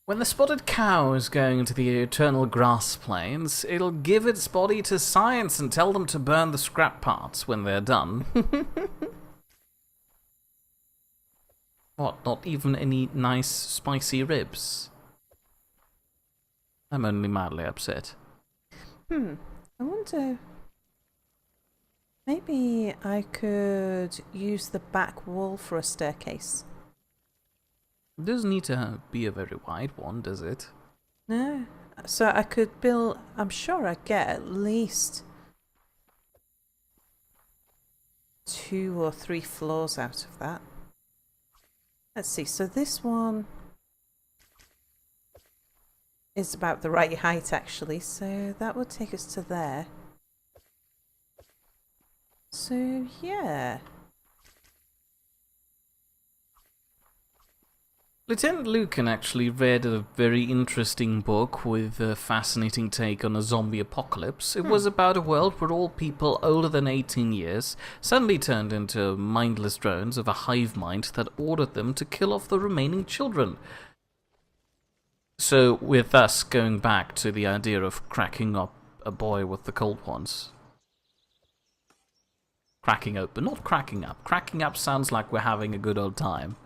When the spotted cow is going to the eternal grass plains, it'll give its body to science and tell them to burn the scrap parts when they're done. What, not even any nice spicy ribs? I'm only mildly upset. I wonder... Maybe I could use the back wall for a staircase. It doesn't need to be a very wide one, does it? No. So I could build... I'm sure I'd get at least 2 or 3 floors out of that. Let's see. So this one is about the right height, actually. So that would take us to there. So, yeah. Lieutenant Lucan actually read a very interesting book with a fascinating take on a zombie apocalypse. It was about a world where all people older than 18 years suddenly turned into mindless drones of a hive mind that ordered them to kill off the remaining children. So, with us going back to the idea of cracking up a boy with the cold ones. Cracking open, not cracking up. Cracking up sounds like we're having a good old time.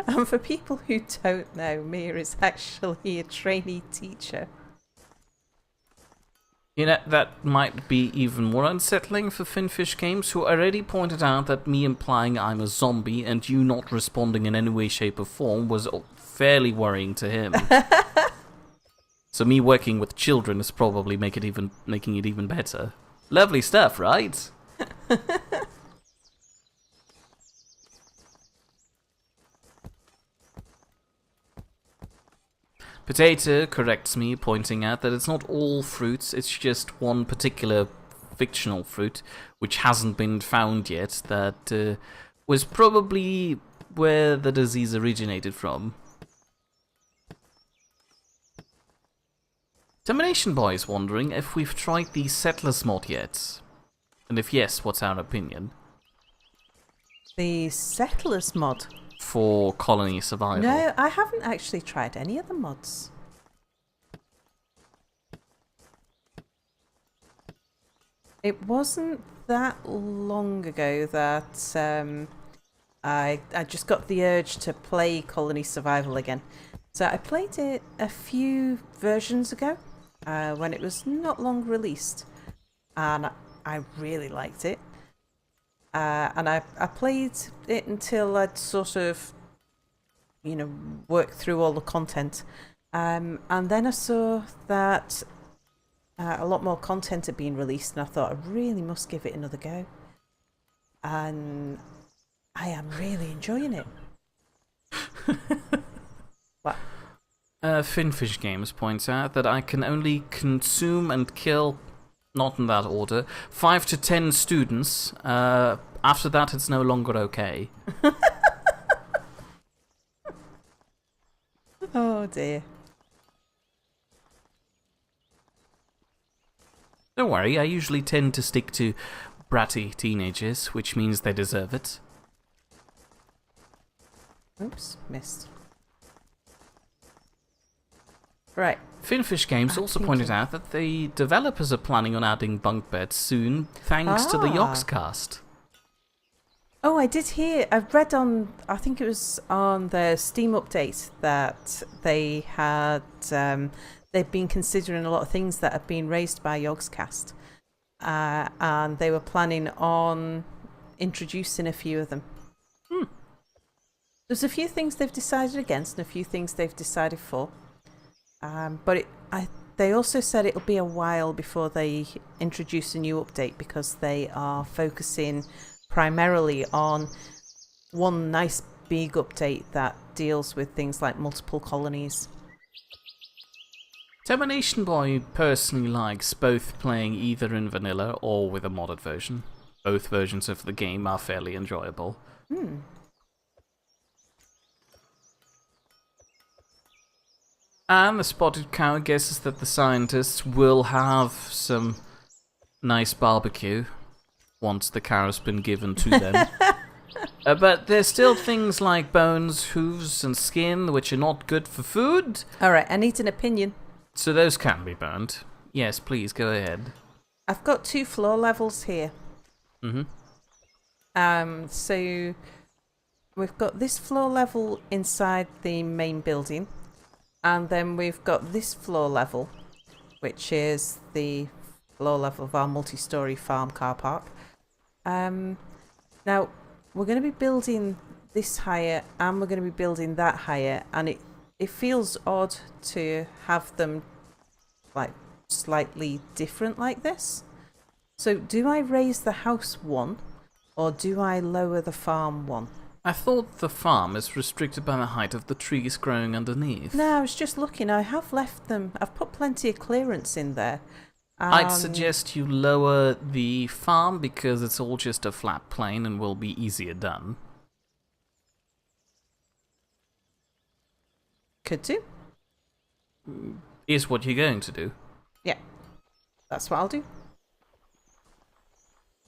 And for people who don't know, Mia is actually a trainee teacher. You know, that might be even more unsettling for Finfish Games, who already pointed out that me implying I'm a zombie and you not responding in any way, shape or form was fairly worrying to him. So me working with children is probably making it even better. Lovely stuff, right? Potato corrects me, pointing out that it's not all fruits, it's just one particular fictional fruit, which hasn't been found yet, that was probably where the disease originated from. Termination Boy is wondering if we've tried the Settlers mod yet. And if yes, what's our opinion? The Settlers mod? For colony survival. No, I haven't actually tried any of the mods. It wasn't that long ago that I just got the urge to play Colony Survival again. So I played it a few versions ago when it was not long released, and I really liked it. And I played it until I'd sort of, worked through all the content. And then I saw that a lot more content had been released, and I thought I really must give it another go. And I am really enjoying it. What? Finfish Games points out that I can only consume and kill, not in that order, 5 to 10 students. After that, it's no longer okay. Oh dear. Don't worry, I usually tend to stick to bratty teenagers, which means they deserve it. Oops, missed. Right. Finfish Games also pointed out that the developers are planning on adding bunk beds soon, thanks to the Yogscast. Oh, I did hear. I've read on. I think it was on the Steam update that they had. They've been considering a lot of things that have been raised by Yogscast, and they were planning on introducing a few of them. There's a few things they've decided against, and a few things they've decided for. But they also said it'll be a while before they introduce a new update, because they are focusing primarily on one nice big update that deals with things like multiple colonies. Termination Boy personally likes both playing either in vanilla or with a modded version. Both versions of the game are fairly enjoyable. And the Spotted Cow guesses that the scientists will have some nice barbecue once the cow's been given to them. But there's still things like bones, hooves, and skin which are not good for food. Alright, I need an opinion. So those can be burned. Yes, please, go ahead. I've got 2 floor levels here. So we've got this floor level inside the main building, and then we've got this floor level, which is the floor level of our multi-storey farm car park. Now, we're going to be building this higher, and we're going to be building that higher, and it feels odd to have them like slightly different like this. So do I raise the house one, or do I lower the farm one? I thought the farm is restricted by the height of the trees growing underneath. No, I was just looking. I have left them. I've put plenty of clearance in there. I'd suggest you lower the farm because it's all just a flat plane and will be easier done. Could do. Is what you're going to do. Yeah, that's what I'll do.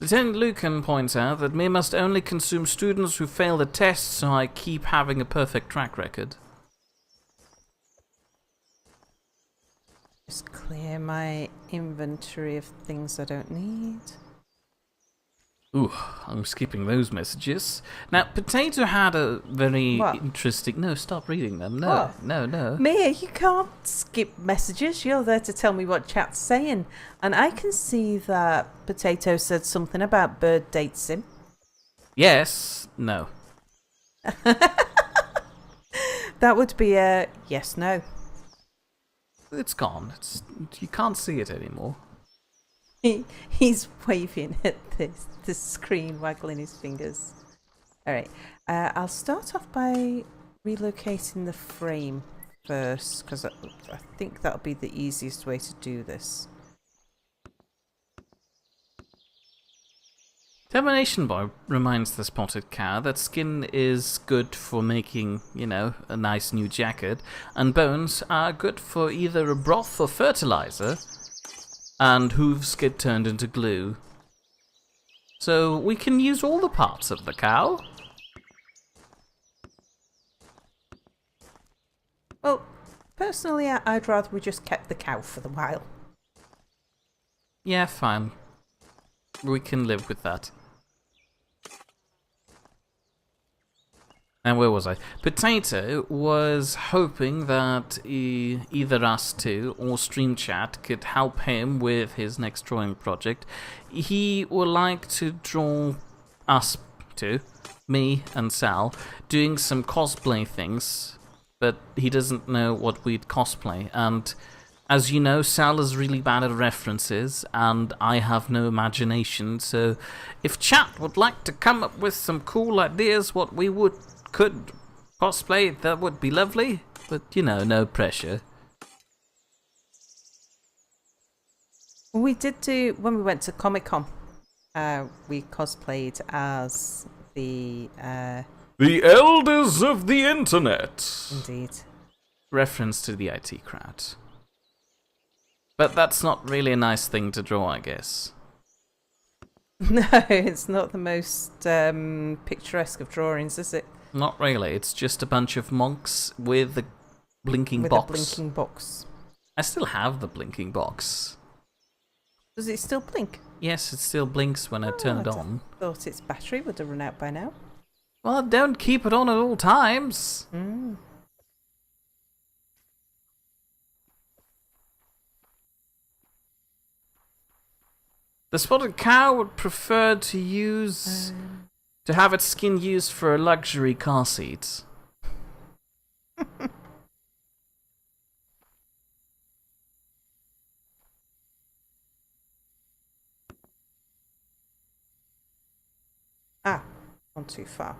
Lieutenant Lucan points out that me must only consume students who fail the test, so I keep having a perfect track record. Just clear my inventory of things I don't need. Ooh, I'm skipping those messages. Now, Potato had a very What? interesting... No, stop reading them. No, What? no. Mia, you can't skip messages. You're there to tell me what chat's saying. And I can see that Potato said something about Bird dates him. Yes, no. That would be a yes, no. It's gone. You can't see it anymore. He's waving at the screen, waggling his fingers. All right. I'll start off by relocating the frame first, because I think that'll be the easiest way to do this. Termination Boy reminds the spotted cow that skin is good for making, a nice new jacket, and bones are good for either a broth or fertilizer, and hooves get turned into glue. So we can use all the parts of the cow. Well, personally, I'd rather we just kept the cow for the while. Yeah, fine. We can live with that. And where was I? Potato was hoping that either us two or Stream Chat could help him with his next drawing project. He would like to draw us two, me and Sal, doing some cosplay things, but he doesn't know what we'd cosplay. And as you know, Sal is really bad at references, and I have no imagination, so if Chat would like to come up with some cool ideas what we could cosplay, that would be lovely, but no pressure. We did do, when we went to Comic-Con, we cosplayed as the elders of the internet. Indeed. Reference to the IT crowd. But that's not really a nice thing to draw, I guess. No, it's not the most picturesque of drawings, is it? Not really. It's just a bunch of monks with a blinking With box. a blinking box. I still have the blinking box. Does it still blink? Yes, it still blinks when I turn it I on. thought its battery would have run out by now. Well, don't keep it on at all times. Mm. The spotted cow would prefer to have its skin used for a luxury car seat. Gone too far.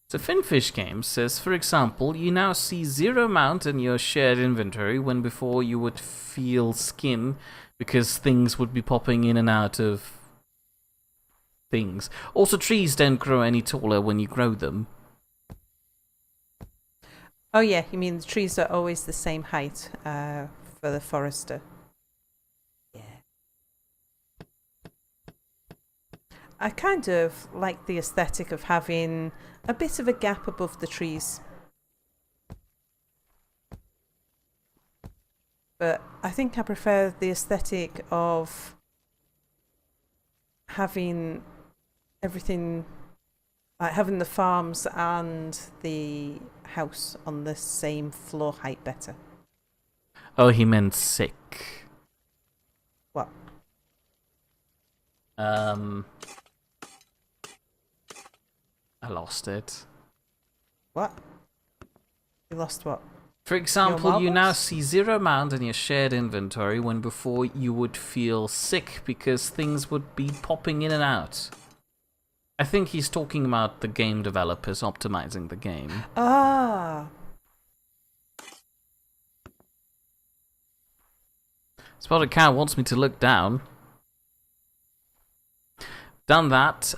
The Finfish game says, for example, you now see 0 mount in your shared inventory when before you would feel skin because things would be popping in and out of things. Also, trees don't grow any taller when you grow them. Oh yeah, you mean the trees are always the same height for the forester? Yeah. I kind of like the aesthetic of having a bit of a gap above the trees. But I think I prefer the aesthetic of having everything, like having the farms and the house on the same floor height better. Oh, he meant sick. What? I lost it. What? You lost what? For example, you now marbles? see 0 mount in your shared inventory when before you would feel sick because things would be popping in and out. I think he's talking about the game developers optimizing the game. Ah. Spotted Cow wants me to look down. Done that.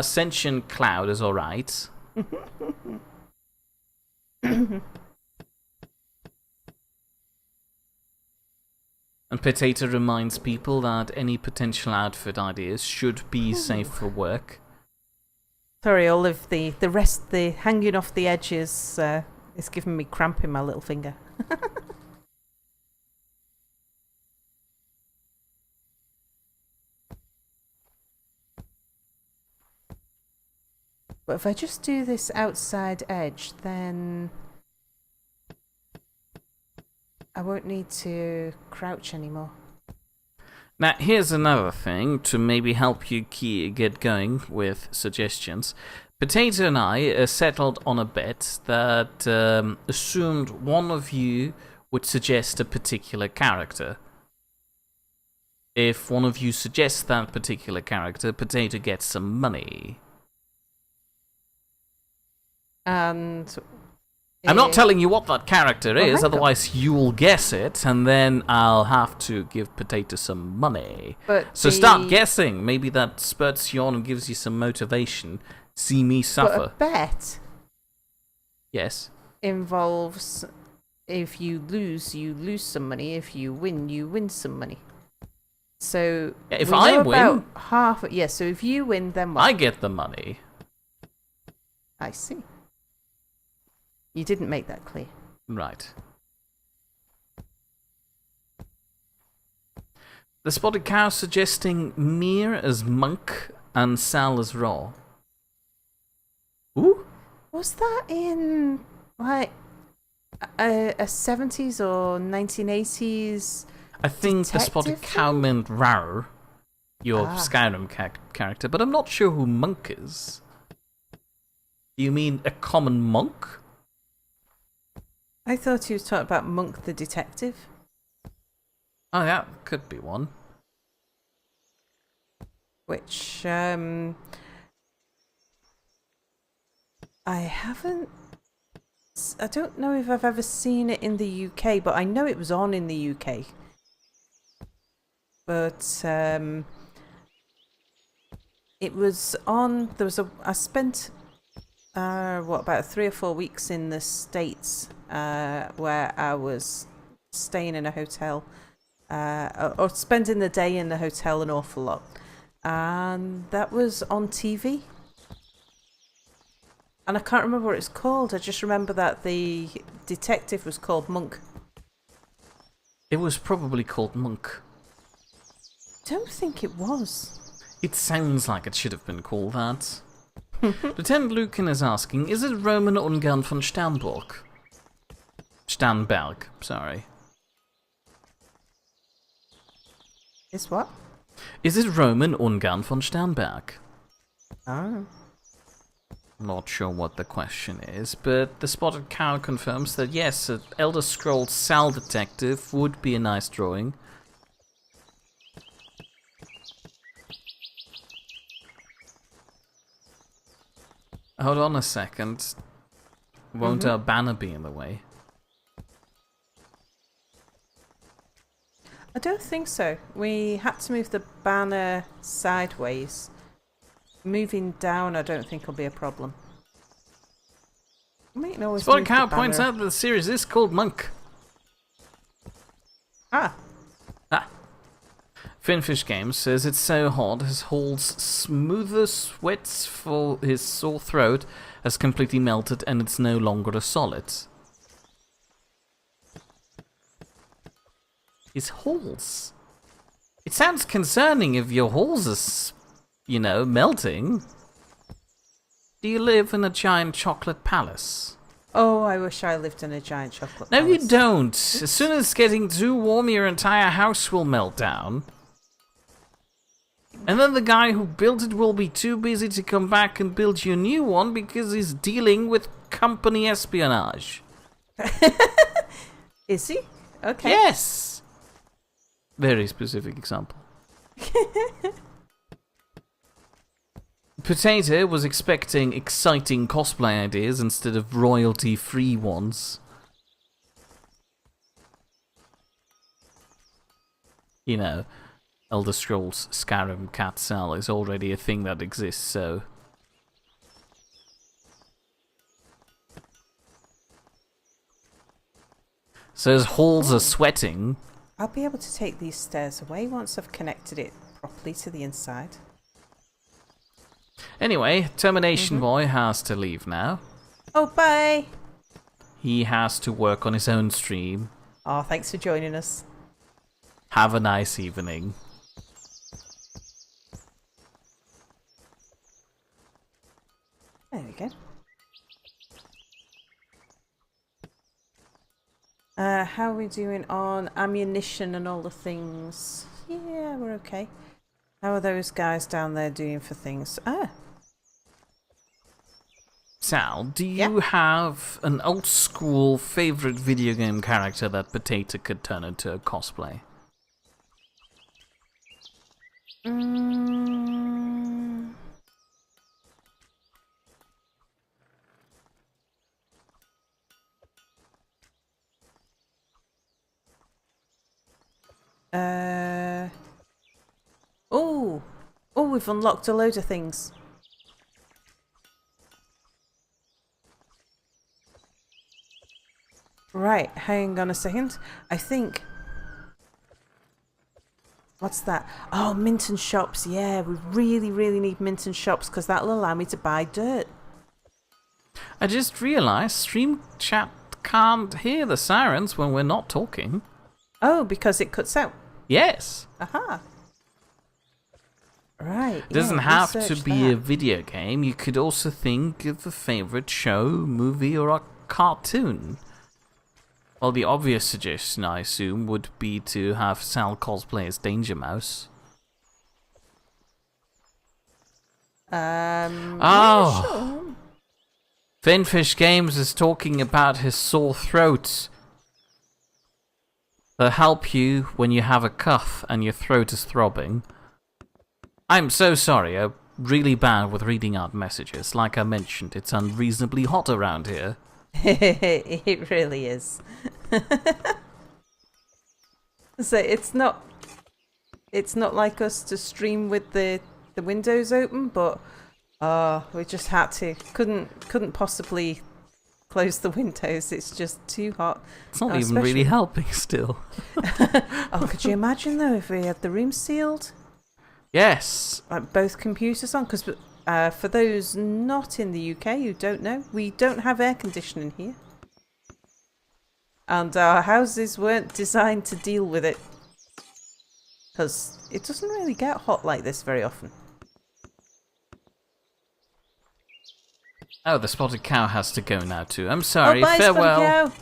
Sentient Cloud is alright. And Potato reminds people that any potential outfit ideas should be safe for work. Sorry, Olive, the rest, the hanging off the edges is giving me cramp in my little finger. But if I just do this outside edge, then I won't need to crouch anymore. Now, here's another thing to maybe help you get going with suggestions. Potato and I settled on a bet that assumed one of you would suggest a particular character. If one of you suggests that particular character, Potato gets some money. And I'm not telling you what that character is, right, otherwise you'll guess it, and then I'll have to give Potato some money. So start guessing. Maybe that spurts you on and gives you some motivation. See me suffer. But a bet Yes. involves if you lose some money. If you win some money. So If we I know win, about half. Yeah. So if you win, then what? I get the money. I see. You didn't make that clear. Right. The Spotted Cow suggesting Mir as Monk and Sal as Raw. Ooh? Was that in like a 70s or 1980s? I think the Spotted Detective Cow thing? meant Rar, your Ah. Skyrim character, but I'm not sure who Monk is. Do you mean a common monk? I thought he was talking about Monk the detective. Oh, yeah, could be one. Which I haven't. I don't know if I've ever seen it in the UK, but I know it was on in the UK. But it was on. I spent about 3 or 4 weeks in the States, where I was staying in a hotel, or spending the day in the hotel an awful lot, and that was on TV. And I can't remember what it's called. I just remember that the detective was called Monk. It was probably called Monk. Don't think it was. It sounds like it should have been called that. Lieutenant Lucan is asking, is it Roman Ungarn von Sternburg? Sternberg, sorry. Is what? Is it Roman Ungarn von Sternberg? Oh. Not sure what the question is, but the Spotted Cow confirms that yes, an Elder Scrolls Sal detective would be a nice drawing. Hold on a second. Won't our banner be in the way? I don't think so. We had to move the banner sideways. Moving down, I don't think will be a problem. We can always Spotted move the Cow points banner- out that the series is called Monk. Ah, Finfish Games says it's so hot his Hall's smoother sweats for his sore throat has completely melted and it's no longer a solid. His halls? It sounds concerning if your halls are, melting. Do you live in a giant chocolate palace? oh, I wish I lived in a giant chocolate No, you palace. don't. As soon as it's getting too warm, your entire house will melt down. And then the guy who built it will be too busy to come back and build you a new one because he's dealing with company espionage. Is he? Okay. Yes! Very specific example. Potato was expecting exciting cosplay ideas instead of royalty-free ones. Elder Scrolls Skyrim cat cell is already a thing that exists, so... So his halls are sweating. I'll be able to take these stairs away once I've connected it properly to the inside. Anyway, Termination Boy has to leave now. Oh, bye! He has to work on his own stream. Oh, thanks for joining us. Have a nice evening. There we go. How are we doing on ammunition and all the things? Yeah, we're okay. How are those guys down there doing for things? Sal, do you have an old school favorite video game character that Potato could turn into a cosplay? Oh, we've unlocked a load of things. Right, hang on a second. I think... What's that? Oh, Minton Shops. Yeah, we really, really need Minton Shops because that'll allow me to buy dirt. I just realized Stream Chat can't hear the sirens when we're not talking. Oh, because it cuts out. Yes. Aha. Right. It doesn't have to research be that. a video game. You could also think of a favorite show, movie, or a cartoon. Well, the obvious suggestion, I assume, would be to have Sal cosplay as Danger Mouse. Yeah, sure. Finfish Games is talking about his sore throat. They'll help you when you have a cough and your throat is throbbing. I'm so sorry, I'm really bad with reading out messages. Like I mentioned, it's unreasonably hot around here. It really is. So it's not like us to stream with the windows open, but we just had to couldn't possibly close the windows. It's just too hot. It's not even really helping still. Oh, could you imagine though if we had the room sealed? Yes. Like both computers on, because for those not in the UK who don't know, we don't have air conditioning here. And our houses weren't designed to deal with it. Because it doesn't really get hot like this very often. Oh, the spotted cow has to go now too. I'm sorry, Oh, bye, farewell. Spotted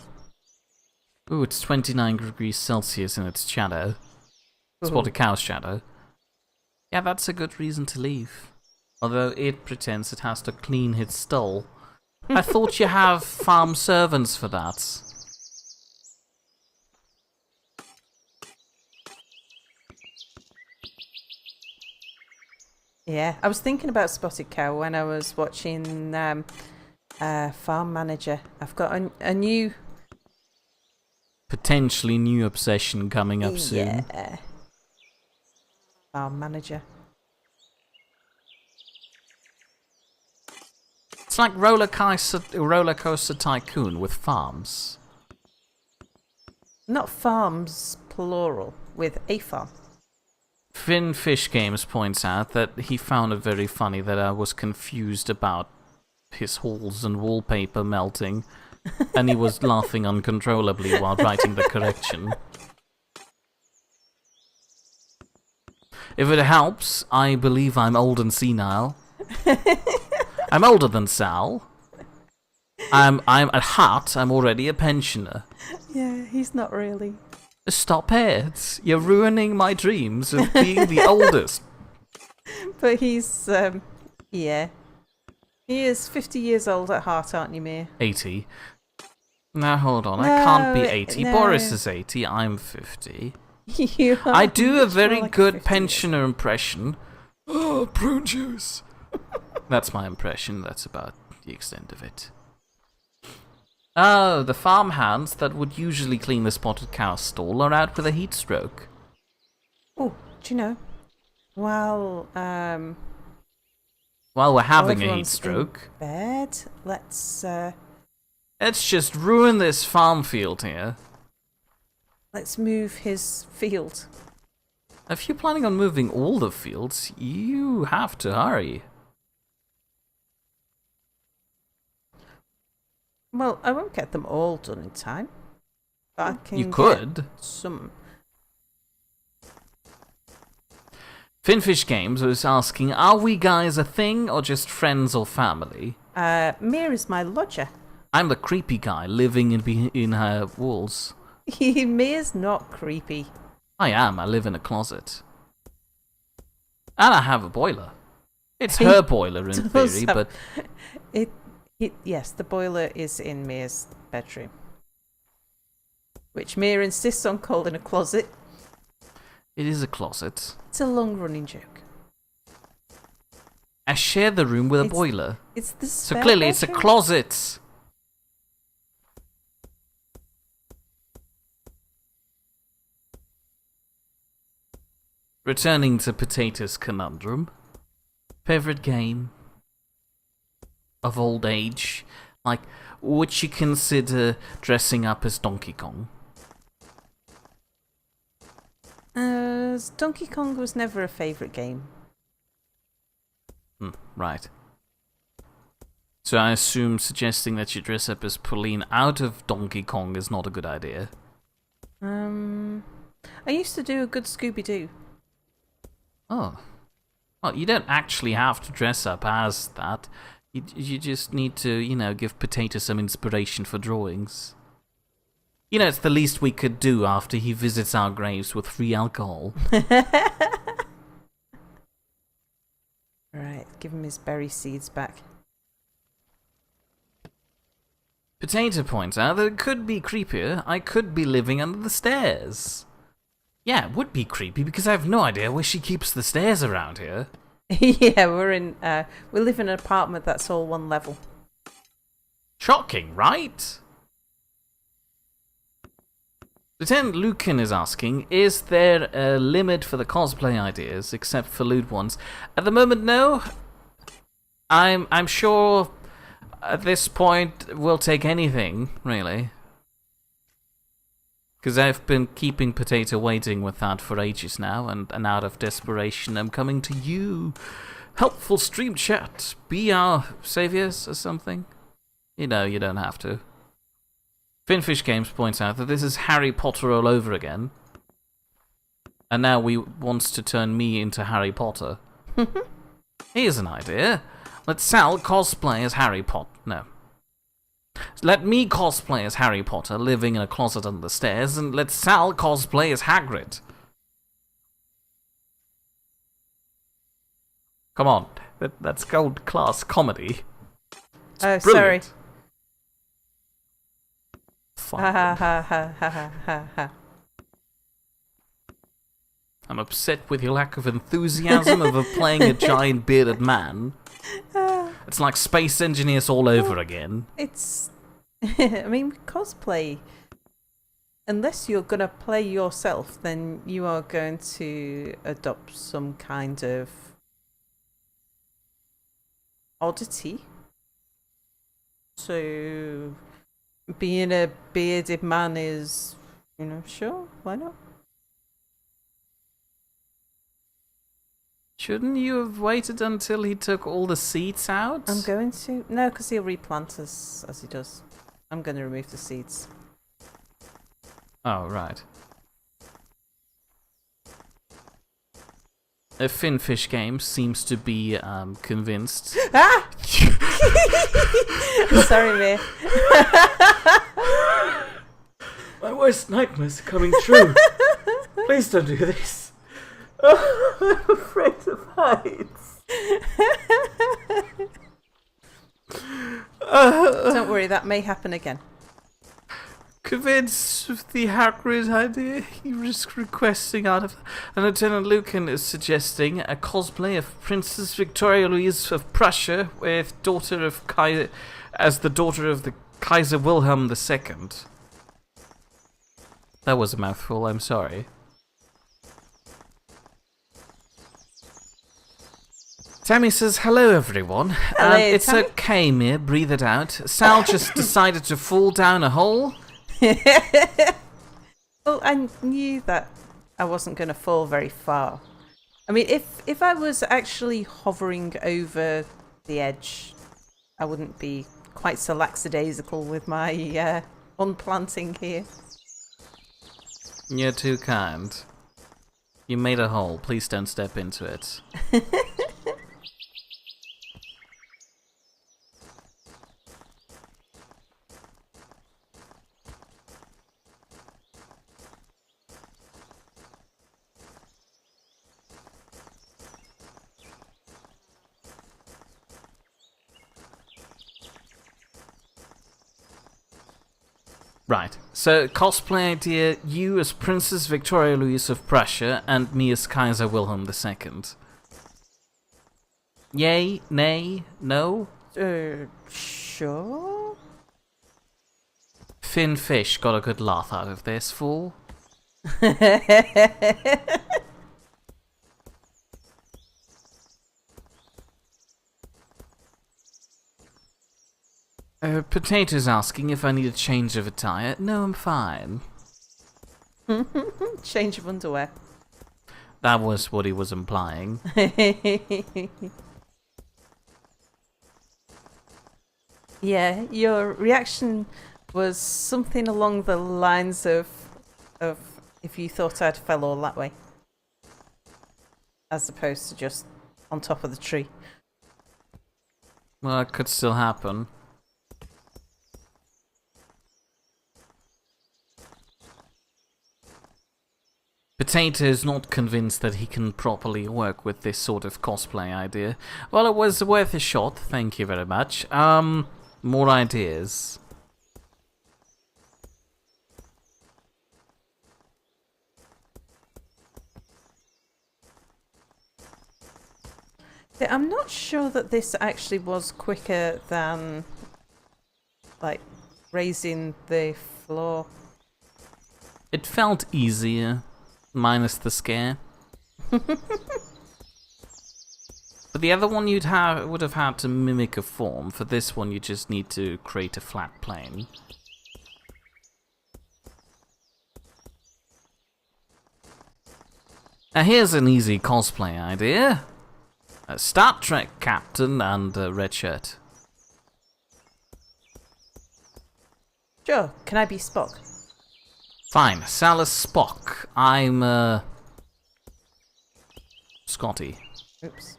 Cow. Ooh, it's 29 degrees Celsius in its shadow. Spotted cow's shadow. Yeah, that's a good reason to leave. Although it pretends it has to clean its stall. I thought you have farm servants for that. Yeah, I was thinking about Spotted Cow when I was watching Farm Manager. I've got a new... Potentially new obsession coming up soon. Yeah. Farm Manager. It's like Roller Coaster Tycoon with farms. Not farms, plural, with a farm. Finfish Games points out that he found it very funny that I was confused about his halls and wallpaper melting, and he was laughing uncontrollably while writing the correction. If it helps, I believe I'm old and senile. I'm older than Sal. I'm at heart, I'm already a pensioner. Yeah, he's not really. Stop it! You're ruining my dreams of being the oldest. But he's, yeah. He is 50 years old at heart, aren't you, Mia? 80. Now hold on, No, I can't be 80. no. Boris is 80, I'm 50. You are I do a much very more like good 50. pensioner impression. Oh, prune juice. That's my impression, that's about the extent of it. Oh, the farmhands that would usually clean the spotted cow stall are out with a heat stroke. Oh, do you know, While While we're having a heat everyone's in stroke, bed, let's just ruin this farm field here. move his field. If you're planning on moving all the fields, you have to hurry. Well, I won't get them all done in time. But I can You could. get some. Finfish Games was asking, are we guys a thing or just friends or family? Mir is my lodger. I'm the creepy guy living in her walls. Mir's not creepy. I am. I live in a closet. And I have a boiler. It's her boiler in theory, but... Yes, the boiler is in Mir's bedroom. Which Mir insists on calling a closet. It is a closet. It's a long-running joke. I share the room with a boiler. It's the So clearly it's a bedroom. closet. Returning to Potato's conundrum. Favorite game of old age? Like, would you consider dressing up as Donkey Kong? Donkey Kong was never a favourite game. Right. So I assume suggesting that you dress up as Pauline out of Donkey Kong is not a good idea. I used to do a good Scooby-Doo. Oh. Well, you don't actually have to dress up as that. You just need to, you know, give Potato some inspiration for drawings. You know, it's the least we could do after he visits our graves with free alcohol. Right, give him his berry seeds back. Potato points out that it could be creepier. I could be living under the stairs. Yeah, it would be creepy because I have no idea where she keeps the stairs around here. Yeah, we live in an apartment that's all one level. Shocking, right? Lieutenant Lucan is asking, is there a limit for the cosplay ideas, except for lewd ones? At the moment, no. I'm sure at this point we'll take anything, really. Because I've been keeping Potato waiting with that for ages now, and out of desperation I'm coming to you. Helpful stream chat. Be our saviors or something. You know, you don't have to. Finfish Games points out that this is Harry Potter all over again. And now he wants to turn me into Harry Potter. Here's an idea. Let Sal cosplay as Harry Potter. No. Let me cosplay as Harry Potter, living in a closet under the stairs, and let Sal cosplay as Hagrid. Come on. That's gold class comedy. Oh, Brilliant. sorry. Fine. Ha ha ha ha ha ha ha. I'm upset with your lack of enthusiasm of playing a giant bearded man. It's like Space Engineers all over again. It's... I mean, cosplay... Unless you're going to play yourself, then you are going to adopt some kind of oddity. So, being a bearded man is, you know, sure, why not? Shouldn't you have waited until he took all the seeds out? I'm going to... No, because he'll replant as he does. I'm going to remove the seeds. Oh, right. A Finfish Game seems to be convinced. Ah! Sorry, Mir. My worst nightmares are coming true. Please don't do this. I'm afraid of heights. Don't worry, that may happen again. Convinced of the Hagrid idea, he risks requesting out of... And Lieutenant Lucan is suggesting a cosplay of Princess Victoria Louise of Prussia with as the daughter of the Kaiser Wilhelm II. That was a mouthful, I'm sorry. Tammy says, hello everyone. Hello, It's Tammy. okay, Mir, breathe it out. Sal just decided to fall down a hole. Well, I knew that I wasn't going to fall very far. I mean, if I was actually hovering over the edge, I wouldn't be quite so lackadaisical with my unplanting here. You're too kind. You made a hole, please don't step into it. Right, so cosplay idea, you as Princess Victoria Louise of Prussia and me as Kaiser Wilhelm II. Yay, nay, no? Sure? Finn Fish got a good laugh out of this, fool. Potato's asking if I need a change of attire. No, I'm fine. Change of underwear. That was what he was implying. Yeah, your reaction was something along the lines of if you thought I'd fell all that way, as opposed to just on top of the tree. Well, it could still happen. Potato is not convinced that he can properly work with this sort of cosplay idea. Well, it was worth a shot, thank you very much. More ideas. Yeah, I'm not sure that this actually was quicker than, like, raising the floor. It felt easier, minus the scare. For the other one, would have had to mimic a form. For this one, you just need to create a flat plane. Now here's an easy cosplay idea. A Star Trek captain and a red shirt. Sure, can I be Spock? Fine, Salus Spock. I'm, Scotty. Oops.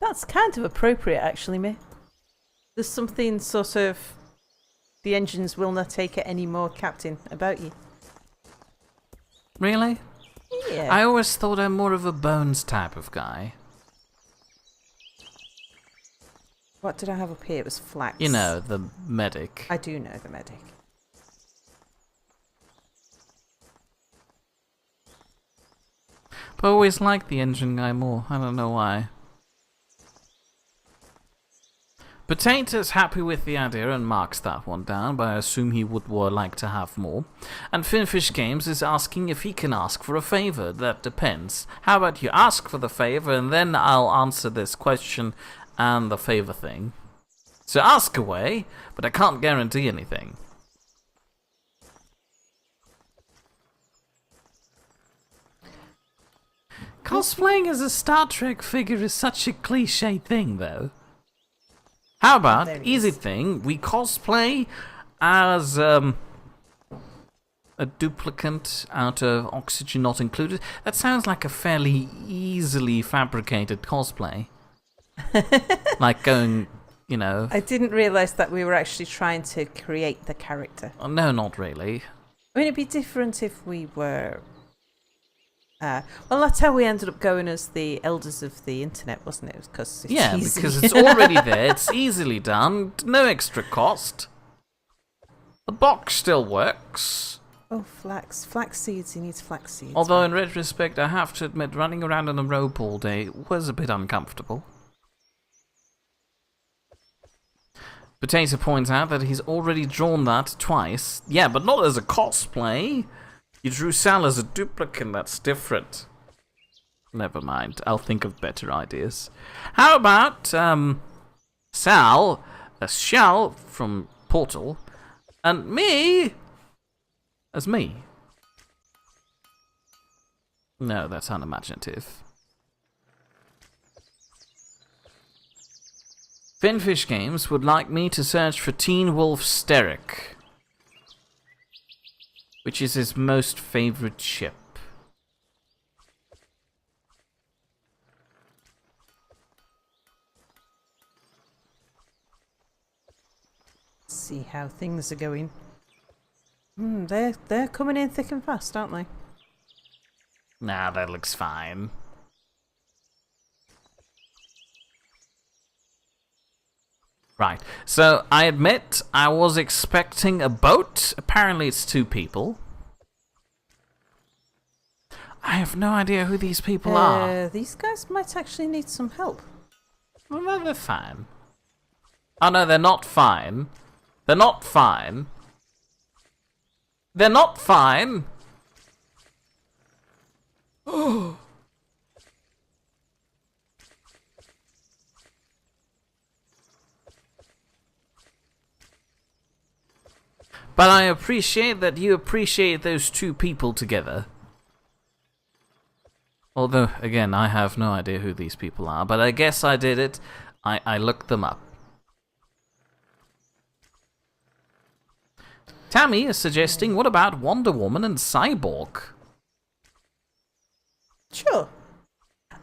That's kind of appropriate, actually, me. There's something sort of the engines will not take it anymore, Captain, about you. Really? Yeah. I always thought I'm more of a Bones type of guy. What did I have up here? It was flax. You know, the medic. I do know the medic. But I always liked the engine guy more. I don't know why. Potato's happy with the idea and marks that one down, but I assume he would like to have more. And Finfish Games is asking if he can ask for a favor. That depends. How about you ask for the favor and then I'll answer this question and the favor thing. So ask away, but I can't guarantee anything. Cosplaying as a Star Trek figure is such a cliche thing, though. How about, There it easy is. thing, we cosplay as a duplicate out of Oxygen Not Included? That sounds like a fairly easily fabricated cosplay. Like going, you know... I didn't realise that we were actually trying to create the character. Oh, no, not really. I mean, it'd be different if we were... well, that's how we ended up going as the elders of the internet, wasn't it? Because it's Yeah, easy. because it's already there, it's easily done, no extra cost. The box still works. Oh, flax. Flax seeds. He needs flax seeds. Although in retrospect, I have to admit, running around in a robe all day was a bit uncomfortable. Potato points out that he's already drawn that twice. Yeah, but not as a cosplay. You drew Sal as a duplicate, that's different. Never mind, I'll think of better ideas. How about, Sal, as Shal from Portal, and me as me? No, that's unimaginative. Finfish Games would like me to search for Teen Wolf Steric, which is his most favorite ship. See how things are going. They're coming in thick and fast, aren't they? Nah, that looks fine. Right, so I admit I was expecting a boat. Apparently it's 2 people. I have no idea who these people are. These guys might actually need some help. Well, no, they're fine. Oh no, they're not fine. They're not fine. They're not fine. Oh. But I appreciate that you appreciate those 2 people together. Although, again, I have no idea who these people are, but I guess I did it. I looked them up. Tammy is suggesting, what about Wonder Woman and Cyborg? Sure.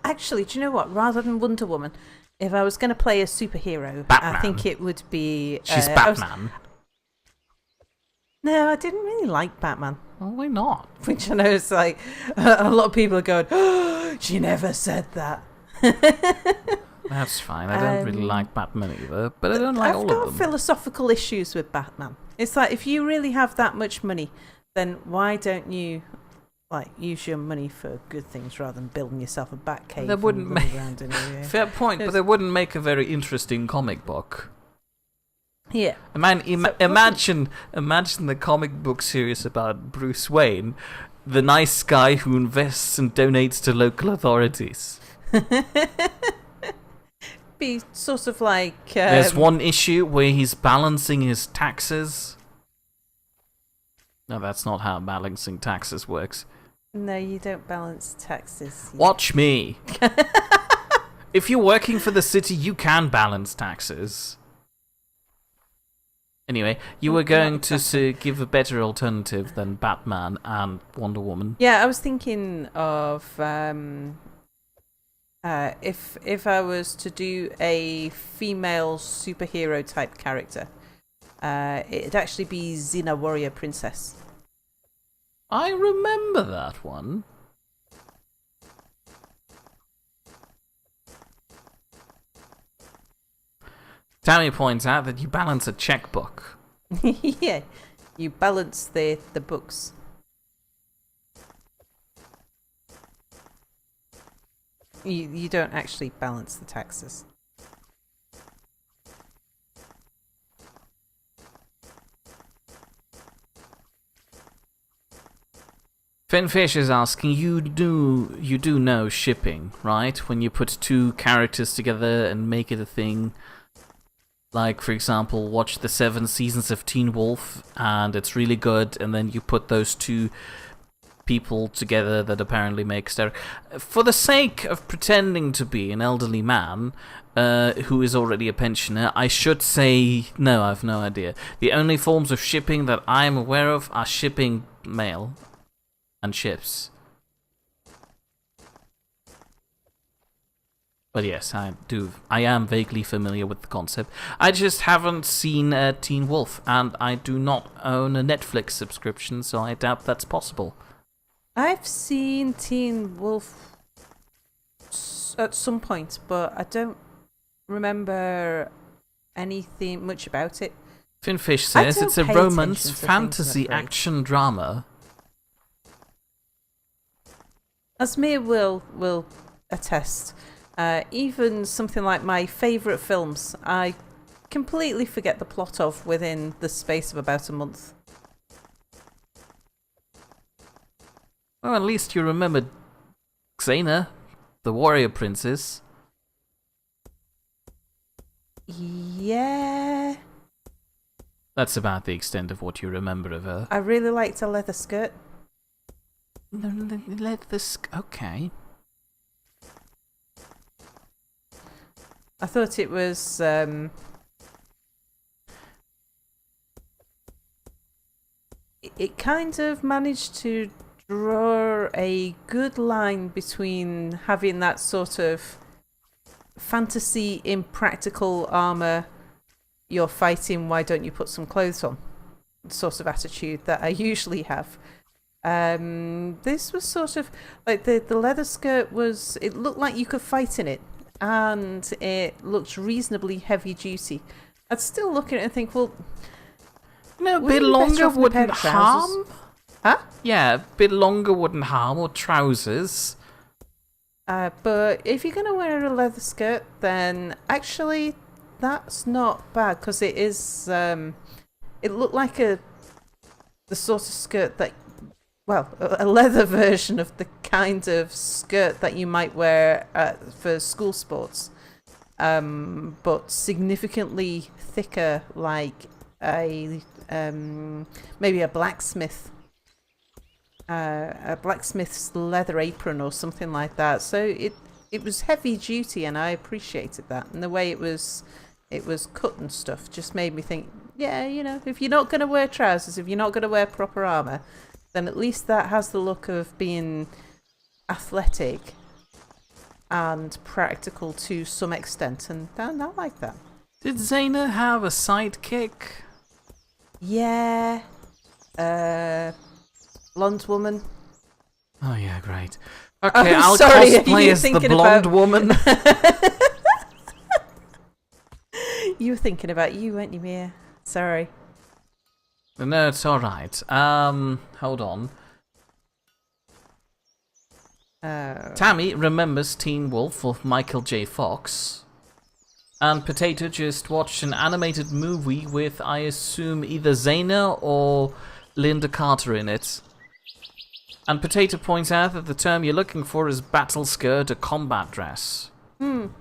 Actually, do you know what? Rather than Wonder Woman, if I was going to play a superhero, Batman. I think it would be... She's Batman. No, I didn't really like Batman. Well, why not? Which I know is like... a lot of people are going, oh, she never said that. That's fine. I don't really like Batman either, but I don't like all of them. I've got philosophical issues with Batman. It's like, if you really have that much money, then why don't you use your money for good things rather than building yourself a Batcave? That wouldn't make around in fair point, but they wouldn't make a very interesting comic book. Yeah. Imagine the comic book series about Bruce Wayne, the nice guy who invests and donates to local authorities. Be sort of like... There's one issue where he's balancing his taxes. No, that's not how balancing taxes works. No, you don't balance taxes. Watch me. If you're working for the city, you can balance taxes. Anyway, you were going to give a better alternative than Batman and Wonder Woman. Yeah, I was thinking of... if I was to do a female superhero type character, it'd actually be Xena Warrior Princess. I remember that one. Tammy points out that you balance a checkbook. Yeah, you balance the books. You don't actually balance the taxes. Finfish is asking, you do know shipping, right? When you put 2 characters together and make it a thing. Like, for example, watch the 7 seasons of Teen Wolf, and it's really good, and then you put those 2 people together that apparently make Steric. For the sake of pretending to be an elderly man who is already a pensioner, I should say no, I have no idea. The only forms of shipping that I am aware of are shipping mail and ships. But yes, I am vaguely familiar with the concept. I just haven't seen Teen Wolf, and I do not own a Netflix subscription, so I doubt that's possible. I've seen Teen Wolf at some point, but I don't remember anything much about it. Finfish says it's a romance, fantasy, things, action drama. As Mia will attest, even something like my favourite films, I completely forget the plot of within the space of about a month. Well, at least you remembered Xena, the warrior princess. Yeah. That's about the extent of what you remember of her. I really liked her leather skirt. Okay. I thought it was it kind of managed to draw a good line between having that sort of fantasy impractical armor, you're fighting, why don't you put some clothes on sort of attitude that I usually have. This was sort of like the leather skirt was, it looked like you could fight in it, and it looked reasonably heavy duty. I'd still look at it and think, well, no, a bit longer wouldn't harm. Huh? Yeah, a bit longer wouldn't harm, or trousers. But if you're going to wear a leather skirt, then actually that's not bad, because it is, it looked like the sort of skirt that, well, a leather version of the kind of skirt that you might wear for school sports, but significantly thicker, like maybe a blacksmith's leather apron or something like that. So it was heavy duty, and I appreciated that. And the way it was cut and stuff just made me think, yeah, you know, if you're not going to wear trousers, if you're not going to wear proper armor, then at least that has the look of being athletic and practical to some extent, and I like that. Did Xena have a sidekick? Yeah. Blonde woman. Oh yeah, great. Okay, I'm I'll sorry, cosplay as the blonde woman. You were thinking about you, weren't you, Mia? Sorry. No, it's alright. Hold on. Tammy remembers Teen Wolf of Michael J. Fox. And Potato just watched an animated movie with, I assume, either Xena or Linda Carter in it. And Potato points out that the term you're looking for is battle skirt or combat dress. And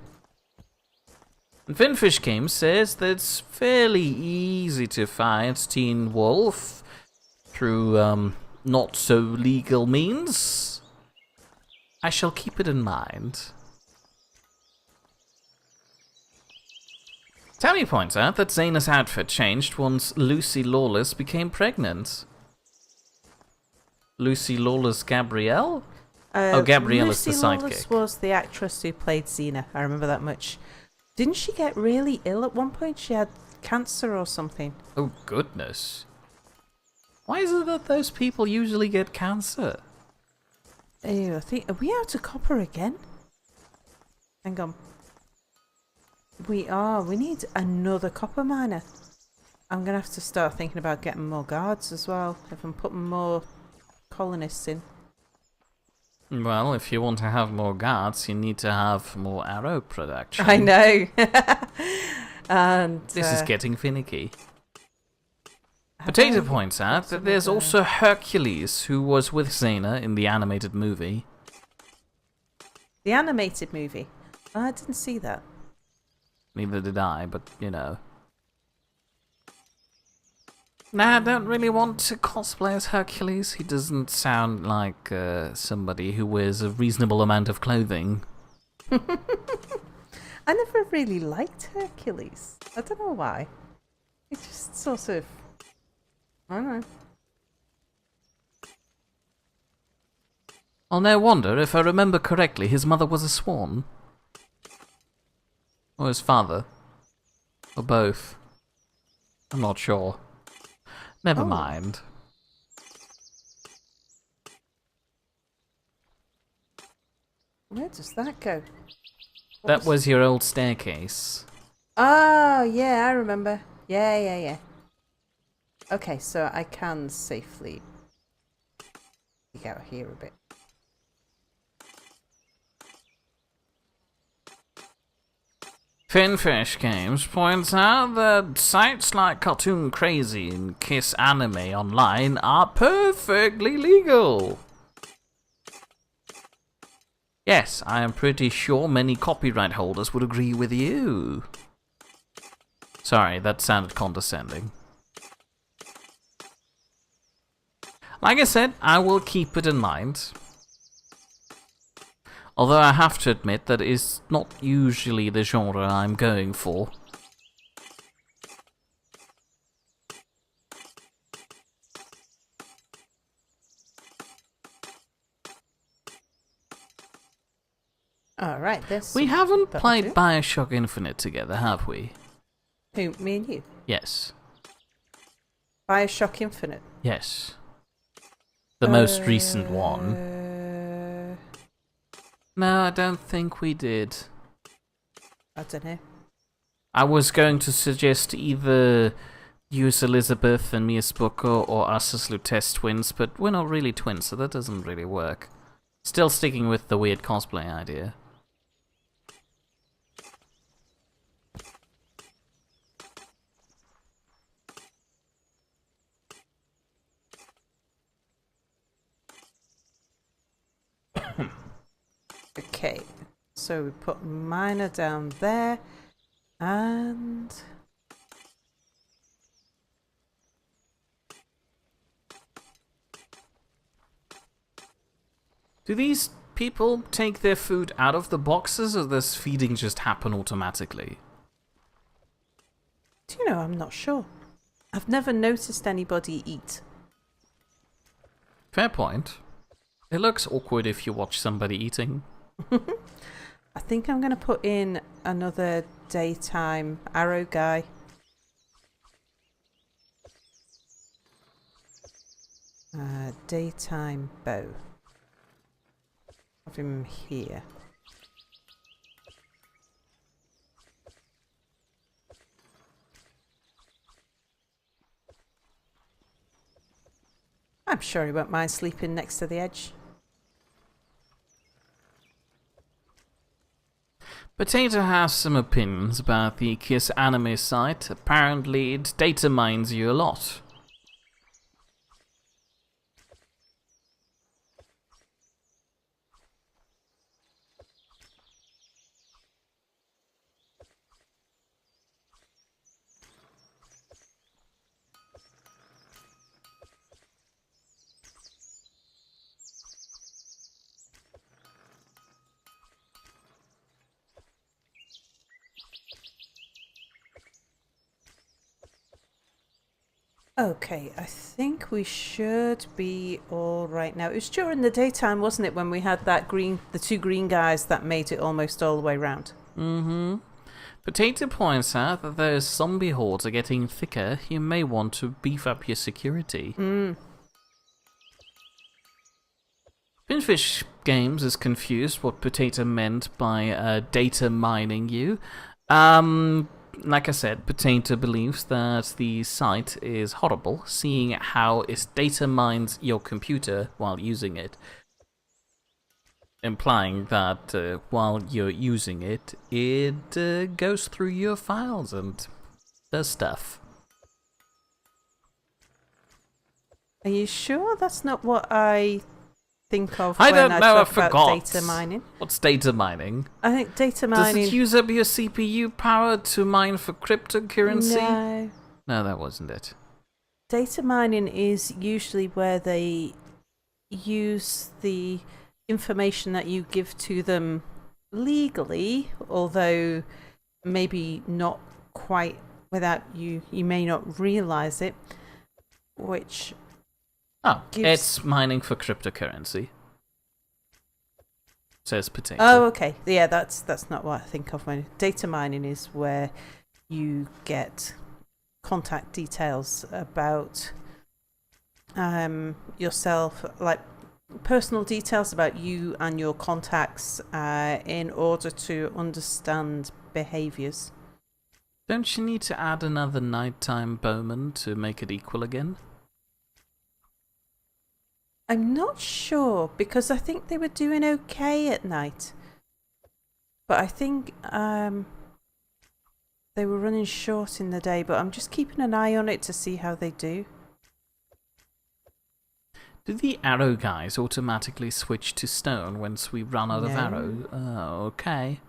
Finfish Games says that it's fairly easy to find Teen Wolf through not so legal means. I shall keep it in mind. Tammy points out that Xena's outfit changed once Lucy Lawless became pregnant. Lucy Lawless Gabrielle? Gabrielle is the sidekick. Lucy Lawless was the actress who played Xena. I remember that much. Didn't she get really ill at one point? She had cancer or something. Oh, goodness. Why is it that those people usually get cancer? Ew, I think... Are we out of copper again? Hang on. We are. We need another copper miner. I'm going to have to start thinking about getting more guards as well, if I'm putting more colonists in. Well, if you want to have more guards, you need to have more arrow production. I know. And this is getting finicky. Potato points out that there's also Hercules, who was with Xena in the animated movie. The animated movie? I didn't see that. Neither did I, but you know. Nah, I don't really want to cosplay as Hercules. He doesn't sound like somebody who wears a reasonable amount of clothing. I never really liked Hercules. I don't know why. It just sort of... I don't know. Well, no wonder. If I remember correctly, his mother was a swan. Or his father. Or both. I'm not sure. Never mind. Where does that go? That was your old staircase. Oh, yeah, I remember. Yeah. Okay, so I can safely get out here a bit. Finfish Games points out that sites like Cartoon Crazy and Kiss Anime Online are perfectly legal. Yes, I am pretty sure many copyright holders would agree with you. Sorry, that sounded condescending. Like I said, I will keep it in mind. Although I have to admit that is not usually the genre I'm going for. Alright, this. We haven't played Bioshock Infinite together, have we? Who, me and you? Yes. Bioshock Infinite? Yes. The most recent one. No, I don't think we did. I don't know. I was going to suggest either use Elizabeth and me as Booker or us as Lutece twins, but we're not really twins, so that doesn't really work. Still sticking with the weird cosplay idea. Okay, so we put Miner down there, and Do these people take their food out of the boxes, or does feeding just happen automatically? do you know, I'm not sure. I've never noticed anybody eat. Fair point. It looks awkward if you watch somebody eating. I think I'm going to put in another daytime arrow guy. Daytime bow. Have him here. I'm sure he won't mind sleeping next to the edge. Potato has some opinions about the Kiss anime site. Apparently it data mines you a lot. Okay, I think we should be all right now. It was during the daytime, wasn't it, when we had that the two green guys that made it almost all the way round? Mm-hmm. Potato points out that those zombie hordes are getting thicker. You may want to beef up your security. Pinfish Games is confused what Potato meant by data mining you. Like I said, Potato believes that the site is horrible, seeing how it data mines your computer while using it. Implying that while you're using it, it goes through your files and does stuff. Are you sure that's not what I think of I when don't know, I talk about forgot. data mining? What's data mining? I think data Does mining... it use up your CPU power to mine for cryptocurrency? No. No, that wasn't it. Data mining is usually where they use the information that you give to them legally, although maybe not quite without you may not realize it, which It's mining for cryptocurrency. Says Potato. Oh, okay. Yeah, that's not what I think of when data mining is, where you get contact details about yourself, like personal details about you and your contacts, in order to understand behaviors. Don't you need to add another nighttime bowman to make it equal again? I'm not sure, because I think they were doing okay at night. But I think they were running short in the day, but I'm just keeping an eye on it to see how they do. Do the arrow guys automatically switch to stone once we run out of arrow? Oh, okay.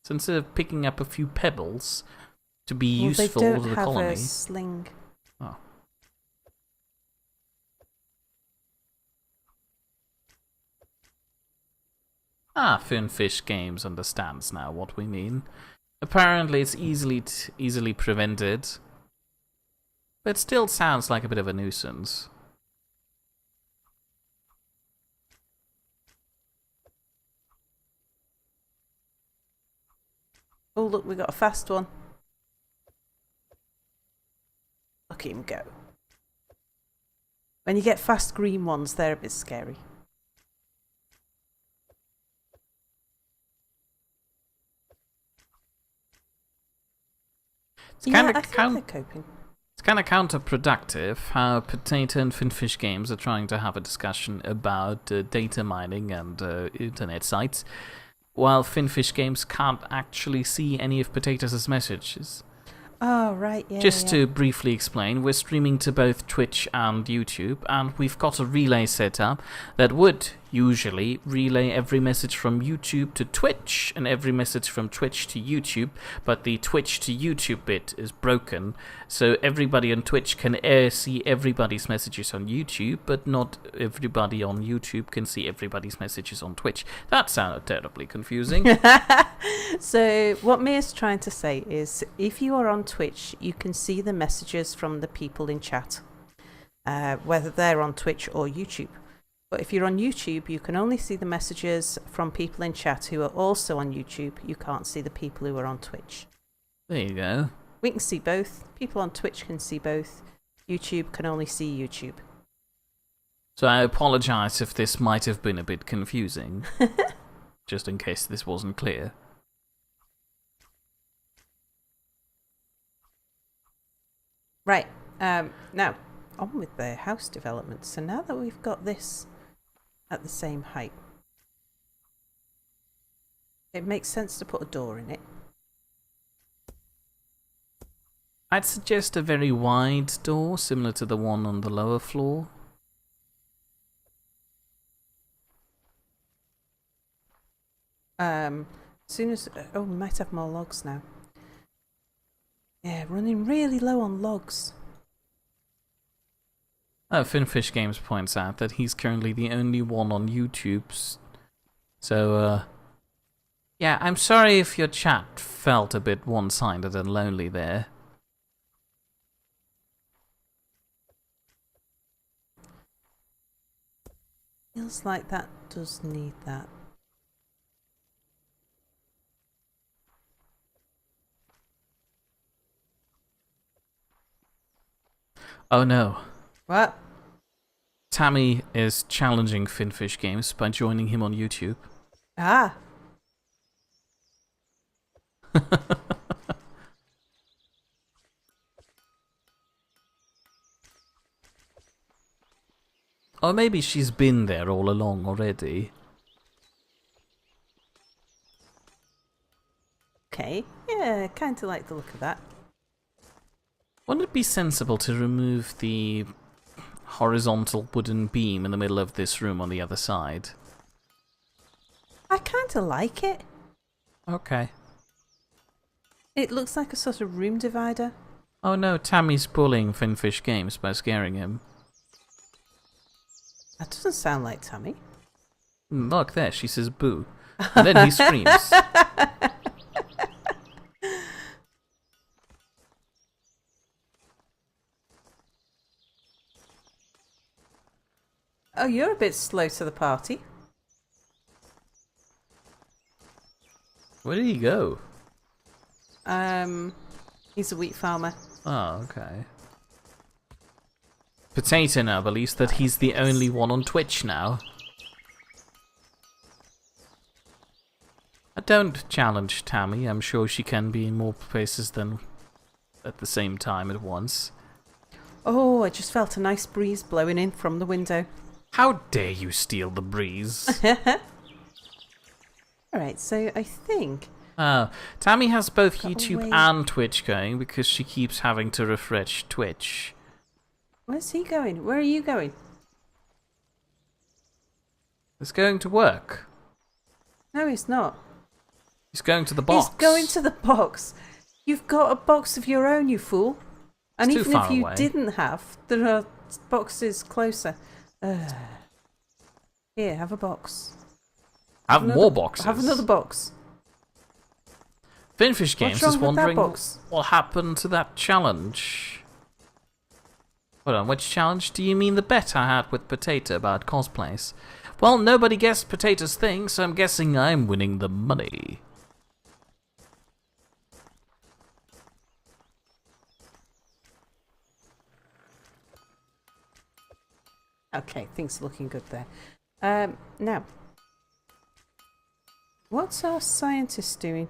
So instead of picking up a few pebbles to be useful they to don't the have colony. a sling. Oh. Finfish Games understands now what we mean. Apparently it's easily prevented. But it still sounds like a bit of a nuisance. Oh, look, we got a fast one. Look at him go. When you get fast green ones, they're a bit scary. It's kind I of think they're coping. It's kind of counterproductive how Potato and Finfish Games are trying to have a discussion about data mining and internet sites, while Finfish Games can't actually see any of Potato's messages. Oh, right, yeah. Just to briefly explain, we're streaming to both Twitch and YouTube, and we've got a relay set up that would usually relay every message from YouTube to Twitch and every message from Twitch to YouTube, but the Twitch to YouTube bit is broken, so everybody on Twitch can see everybody's messages on YouTube, but not everybody on YouTube can see everybody's messages on Twitch. That sounded terribly confusing. So what Mia's trying to say is, if you are on Twitch, you can see the messages from the people in chat, whether they're on Twitch or YouTube. But if you're on YouTube, you can only see the messages from people in chat who are also on YouTube. You can't see the people who are on Twitch. There you go. We can see both. People on Twitch can see both. YouTube can only see YouTube. So I apologize if this might have been a bit confusing, just in case this wasn't clear. Right. Now, on with the house development. So now that we've got this at the same height, it makes sense to put a door in it. I'd suggest a very wide door, similar to the one on the lower floor. Soon as... Oh, we might have more logs now. Yeah, running really low on logs. Oh, Finfish Games points out that he's currently the only one on YouTube. So, yeah, I'm sorry if your chat felt a bit one-sided and lonely there. Feels like that does need that. Oh no. What? Tammy is challenging Finfish Games by joining him on YouTube. Ah! Or maybe she's been there all along already. Okay, yeah, kind of like the look of that. Wouldn't it be sensible to remove the horizontal wooden beam in the middle of this room on the other side? I kind of like it. Okay. It looks like a sort of room divider. Oh no, Tammy's bullying Finfish Games by scaring him. That doesn't sound like Tammy. Look there, she says boo. And then he screams. Oh, you're a bit slow to the party. Where did he go? He's a wheat farmer. Oh, okay. Potato now believes that he's the only one on Twitch now. I don't challenge Tammy. I'm sure she can be in more places than at the same time at once. Oh, I just felt a nice breeze blowing in from the window. How dare you steal the breeze? Alright, so I think... Tammy has both Got YouTube away. and Twitch going because she keeps having to refresh Twitch. Where's he going? Where are you going? He's going to work. No, he's not. He's going to the box. He's going to the box. You've got a box of your own, you fool. And It's too even if far you away. didn't have, there are boxes closer. Here, have a box. Have Another- more boxes. Have another box. Finfish Games wrong is with that wondering box? what happened to that challenge. Hold on, which challenge do you mean? The bet I had with Potato about cosplays? Well, nobody guessed Potato's thing, so I'm guessing I'm winning the money. Okay, things are looking good there. Now, what's our scientist doing?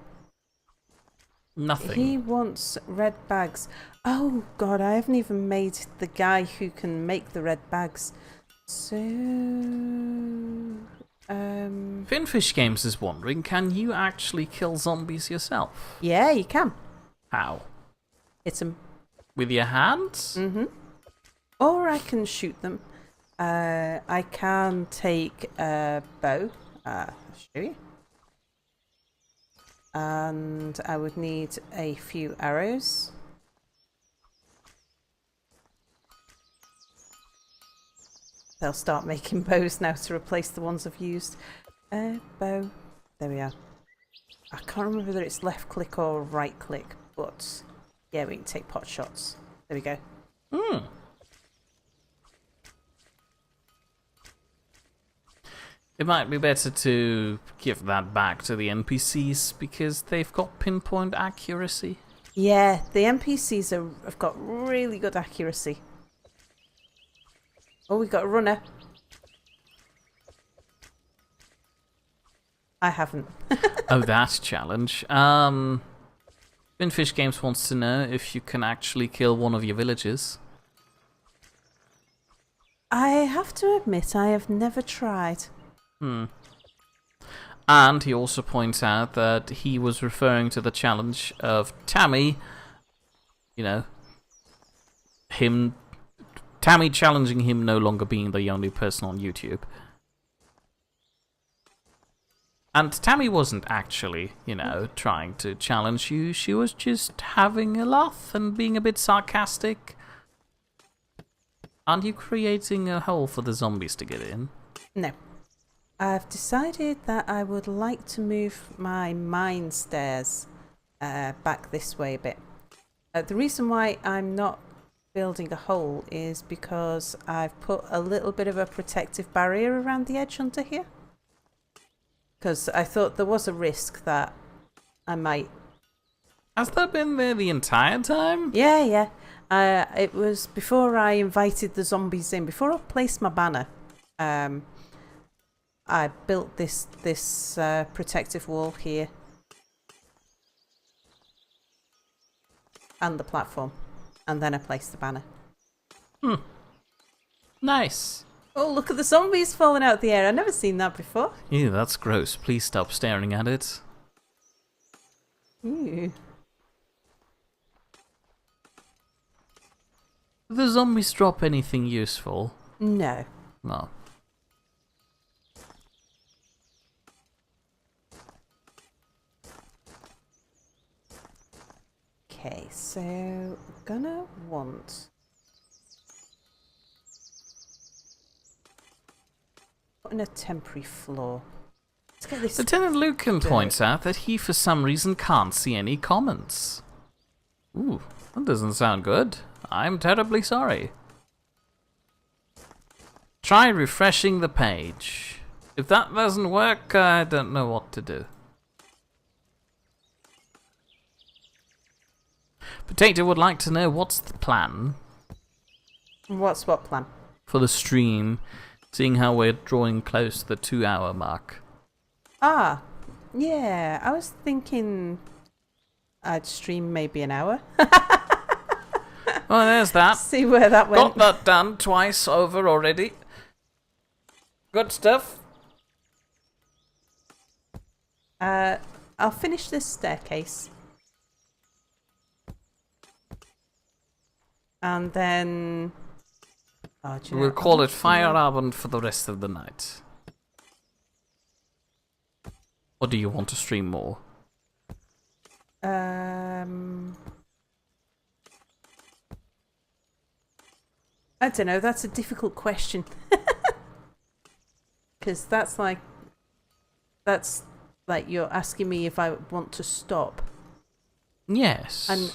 Nothing. He wants red bags. Oh god, I haven't even made the guy who can make the red bags. So, Finfish Games is wondering, can you actually kill zombies yourself? yeah, you can. How? It's a With your hands? or I can shoot them. I can take a bow. I'll show you. And I would need a few arrows. They'll start making bows now to replace the ones I've used. Bow. There we are. I can't remember whether it's left click or right click, but yeah, we can take pot shots. There we go. It might be better to give that back to the NPCs because they've got pinpoint accuracy. Yeah, the NPCs have got really good accuracy. Oh, we got a runner. I haven't. Oh, that challenge. Finfish Games wants to know if you can actually kill one of your villagers. I have to admit, I have never tried. And he also points out that he was referring to the challenge of Tammy, you know, Tammy challenging him no longer being the only person on YouTube. And Tammy wasn't actually, trying to challenge you. She was just having a laugh and being a bit sarcastic. Aren't you creating a hole for the zombies to get in? No. I've decided that I would like to move my mine stairs back this way a bit. The reason why I'm not building a hole is because I've put a little bit of a protective barrier around the edge under here. Because I thought there was a risk that I might... Has that been there the entire time? Yeah. It was before I invited the zombies in, before I placed my banner. I built this protective wall here. And the platform. And then I placed the banner. Nice. Oh, look at the zombies falling out of the air. I've never seen that before. Ew, that's gross. Please stop staring at it. Ew. Do the zombies drop anything useful? No. No. Okay, so gonna want... putting a temporary floor. Let's get this... Lieutenant Lucan points out that he for some reason can't see any comments. Ooh, that doesn't sound good. I'm terribly sorry. Try refreshing the page. If that doesn't work, I don't know what to do. Potato would like to know what's the plan What's what plan? for the stream, seeing how we're drawing close to the 2-hour mark. Ah, yeah, I was thinking I'd stream maybe an hour. Oh, there's that. See where that went. Got that done twice over already. Good stuff. I'll finish this staircase. And then Oh, do you We'll know, call it Fire Island for the rest of the night. Or do you want to stream more? I don't know. That's a difficult question. Because that's like you're asking me if I want to stop. Yes. And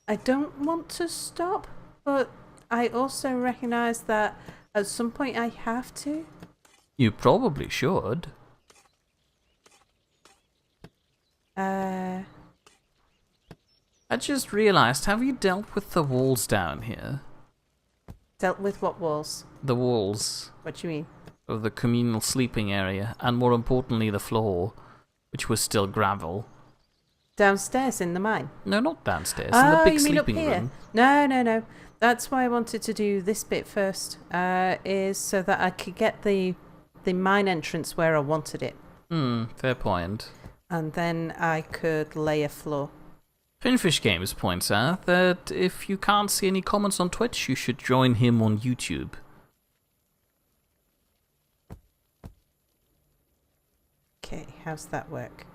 I don't want to stop, but I also recognise that at some point I have to. You probably should. Uh, I just realised, have you dealt with the walls down here? Dealt with what walls? The walls What do you mean? of the communal sleeping area, and more importantly the floor, which was still gravel. Downstairs in the mine? No, not downstairs, in the big you mean up sleeping here? room. No. That's why I wanted to do this bit first, is so that I could get the mine entrance where I wanted it. Fair point. And then I could lay a floor. Finfish Games points out that if you can't see any comments on Twitch, you should join him on YouTube. Okay, how's that work?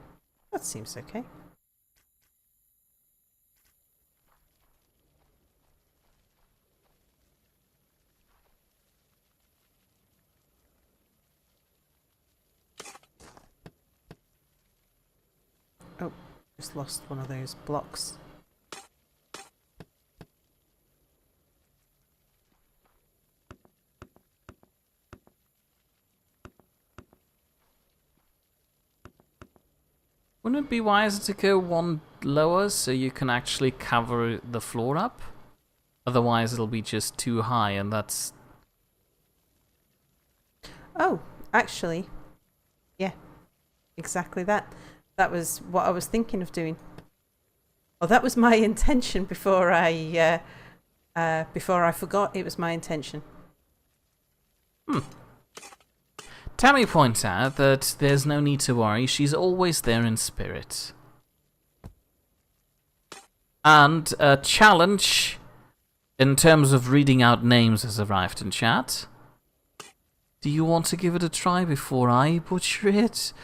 That seems okay. Oh, just lost one of those blocks. Wouldn't it be wiser to go one lower so you can actually cover the floor up? Otherwise it'll be just too high, and that's... Oh, actually, yeah, exactly that. That was what I was thinking of doing. Well, that was my intention before I forgot it was my intention. Tammy points out that there's no need to worry, she's always there in spirit. And a challenge in terms of reading out names has arrived in chat. Do you want to give it a try before I butcher it?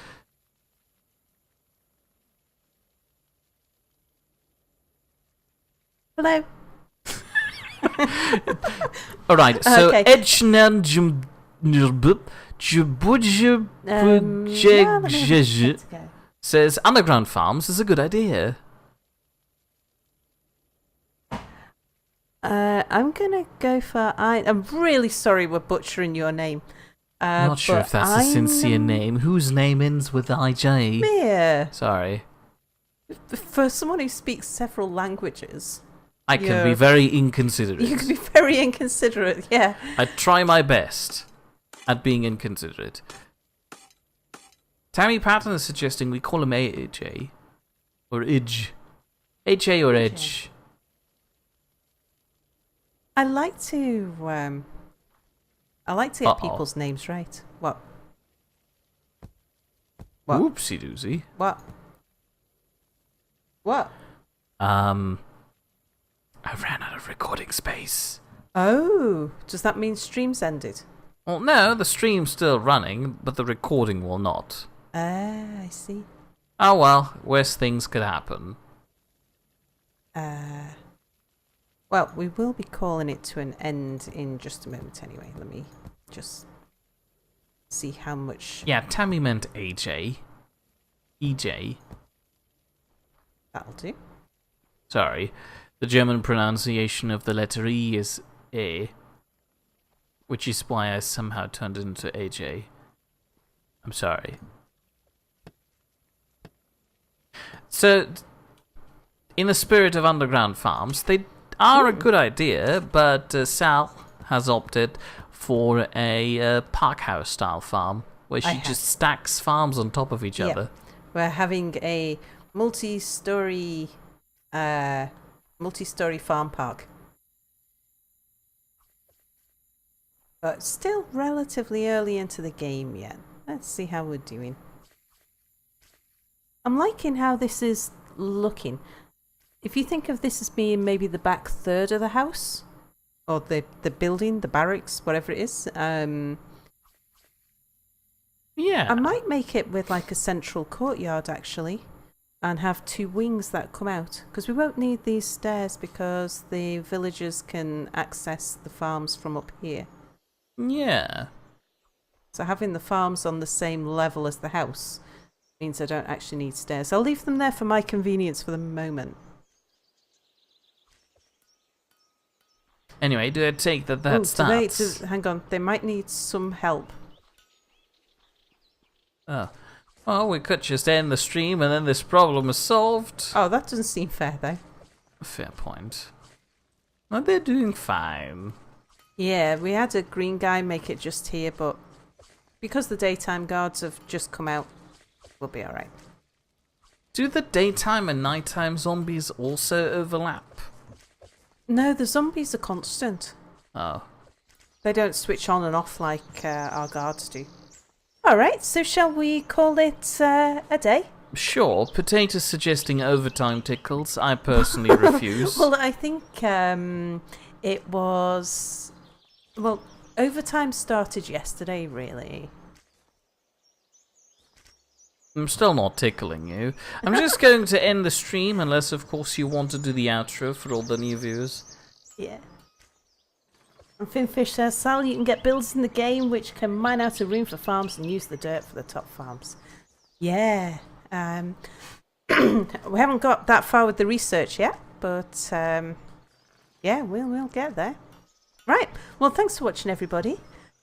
Hello. Alright, so Okay. Edgenan Yeah, let me have a go. says underground farms is a good idea. I'm gonna go for I'm really sorry we're butchering your name. I'm not sure but if that's a sincere I'm name. Whose name ends with IJ? Mir. Sorry. For someone who speaks several languages, I can be very inconsiderate. you can be very inconsiderate. Yeah. I try my best at being inconsiderate. Tammy Patton is suggesting we call him AJ. Or Idge. AJ or Edge. I like to get people's names right. What? Whoopsie doozy. What? I ran out of recording space. Oh, does that mean stream's ended? Well, no, the stream's still running, but the recording will not. Ah, I see. Oh well, worse things could happen. Well, we will be calling it to an end in just a moment anyway. Let me just see how much... Yeah, Tammy meant AJ. EJ. That'll do. Sorry. The German pronunciation of the letter E is A, which is why I somehow turned it into AJ. I'm sorry. So, in the spirit of underground farms, they are a good idea, but Sal has opted for a park house style farm, where she just stacks farms on top of each other. We're having a multi-story farm park. But still relatively early into the game yet. Let's see how we're doing. I'm liking how this is looking. If you think of this as being maybe the back third of the house, or the building, the barracks, whatever it is. Yeah. I might make it with like a central courtyard actually, and have 2 wings that come out, because we won't need these stairs because the villagers can access the farms from up here. Yeah. So having the farms on the same level as the house means I don't actually need stairs. I'll leave them there for my convenience for the moment. Anyway, do I take that Ooh, starts? hang on, they might need some help. Oh. Well, we could just end the stream and then this problem is solved. Oh, that doesn't seem fair though. Fair point. Well, they're doing fine. Yeah, we had a green guy make it just here, but because the daytime guards have just come out, we'll be alright. Do the daytime and nighttime zombies also overlap? No, the zombies are constant. Oh. They don't switch on and off like our guards do. Alright, so shall we call it a day? Sure, Potato's suggesting overtime tickles. I personally refuse. Well, I think it was... Well, overtime started yesterday, really. I'm still not tickling you. I'm just going to end the stream, unless, of course, you want to do the outro for all the new viewers. Yeah. And Finfish says, Sal, you can get builders in the game which can mine out a room for farms and use the dirt for the top farms. Yeah. We haven't got that far with the research yet, but yeah, we'll get there. Right. Well, thanks for watching, everybody.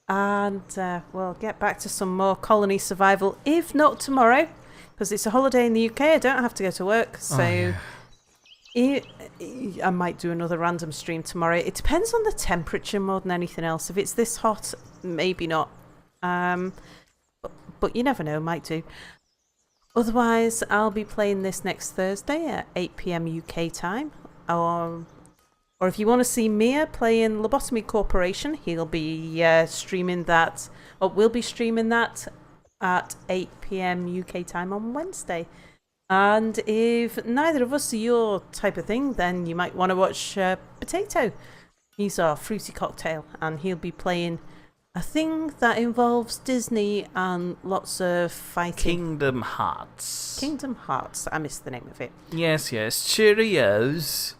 And we'll get back to some more colony survival, if not tomorrow, because it's a holiday in the UK. I don't have to go to work, so I might do another random stream tomorrow. It depends on the temperature more than anything else. If it's this hot, maybe not. But you never know, might do. Otherwise, I'll be playing this next Thursday at 8 PM UK time. Or if you want to see Mia playing Lobotomy Corporation, he'll be streaming that, or we'll be streaming that at 8 PM UK time on Wednesday. And if neither of us are your type of thing, then you might want to watch Potato. He's our fruity cocktail, and he'll be playing a thing that involves Disney and lots of fighting. Kingdom Hearts. Kingdom Hearts. I missed the name of it. Yes, yes. Cheerios.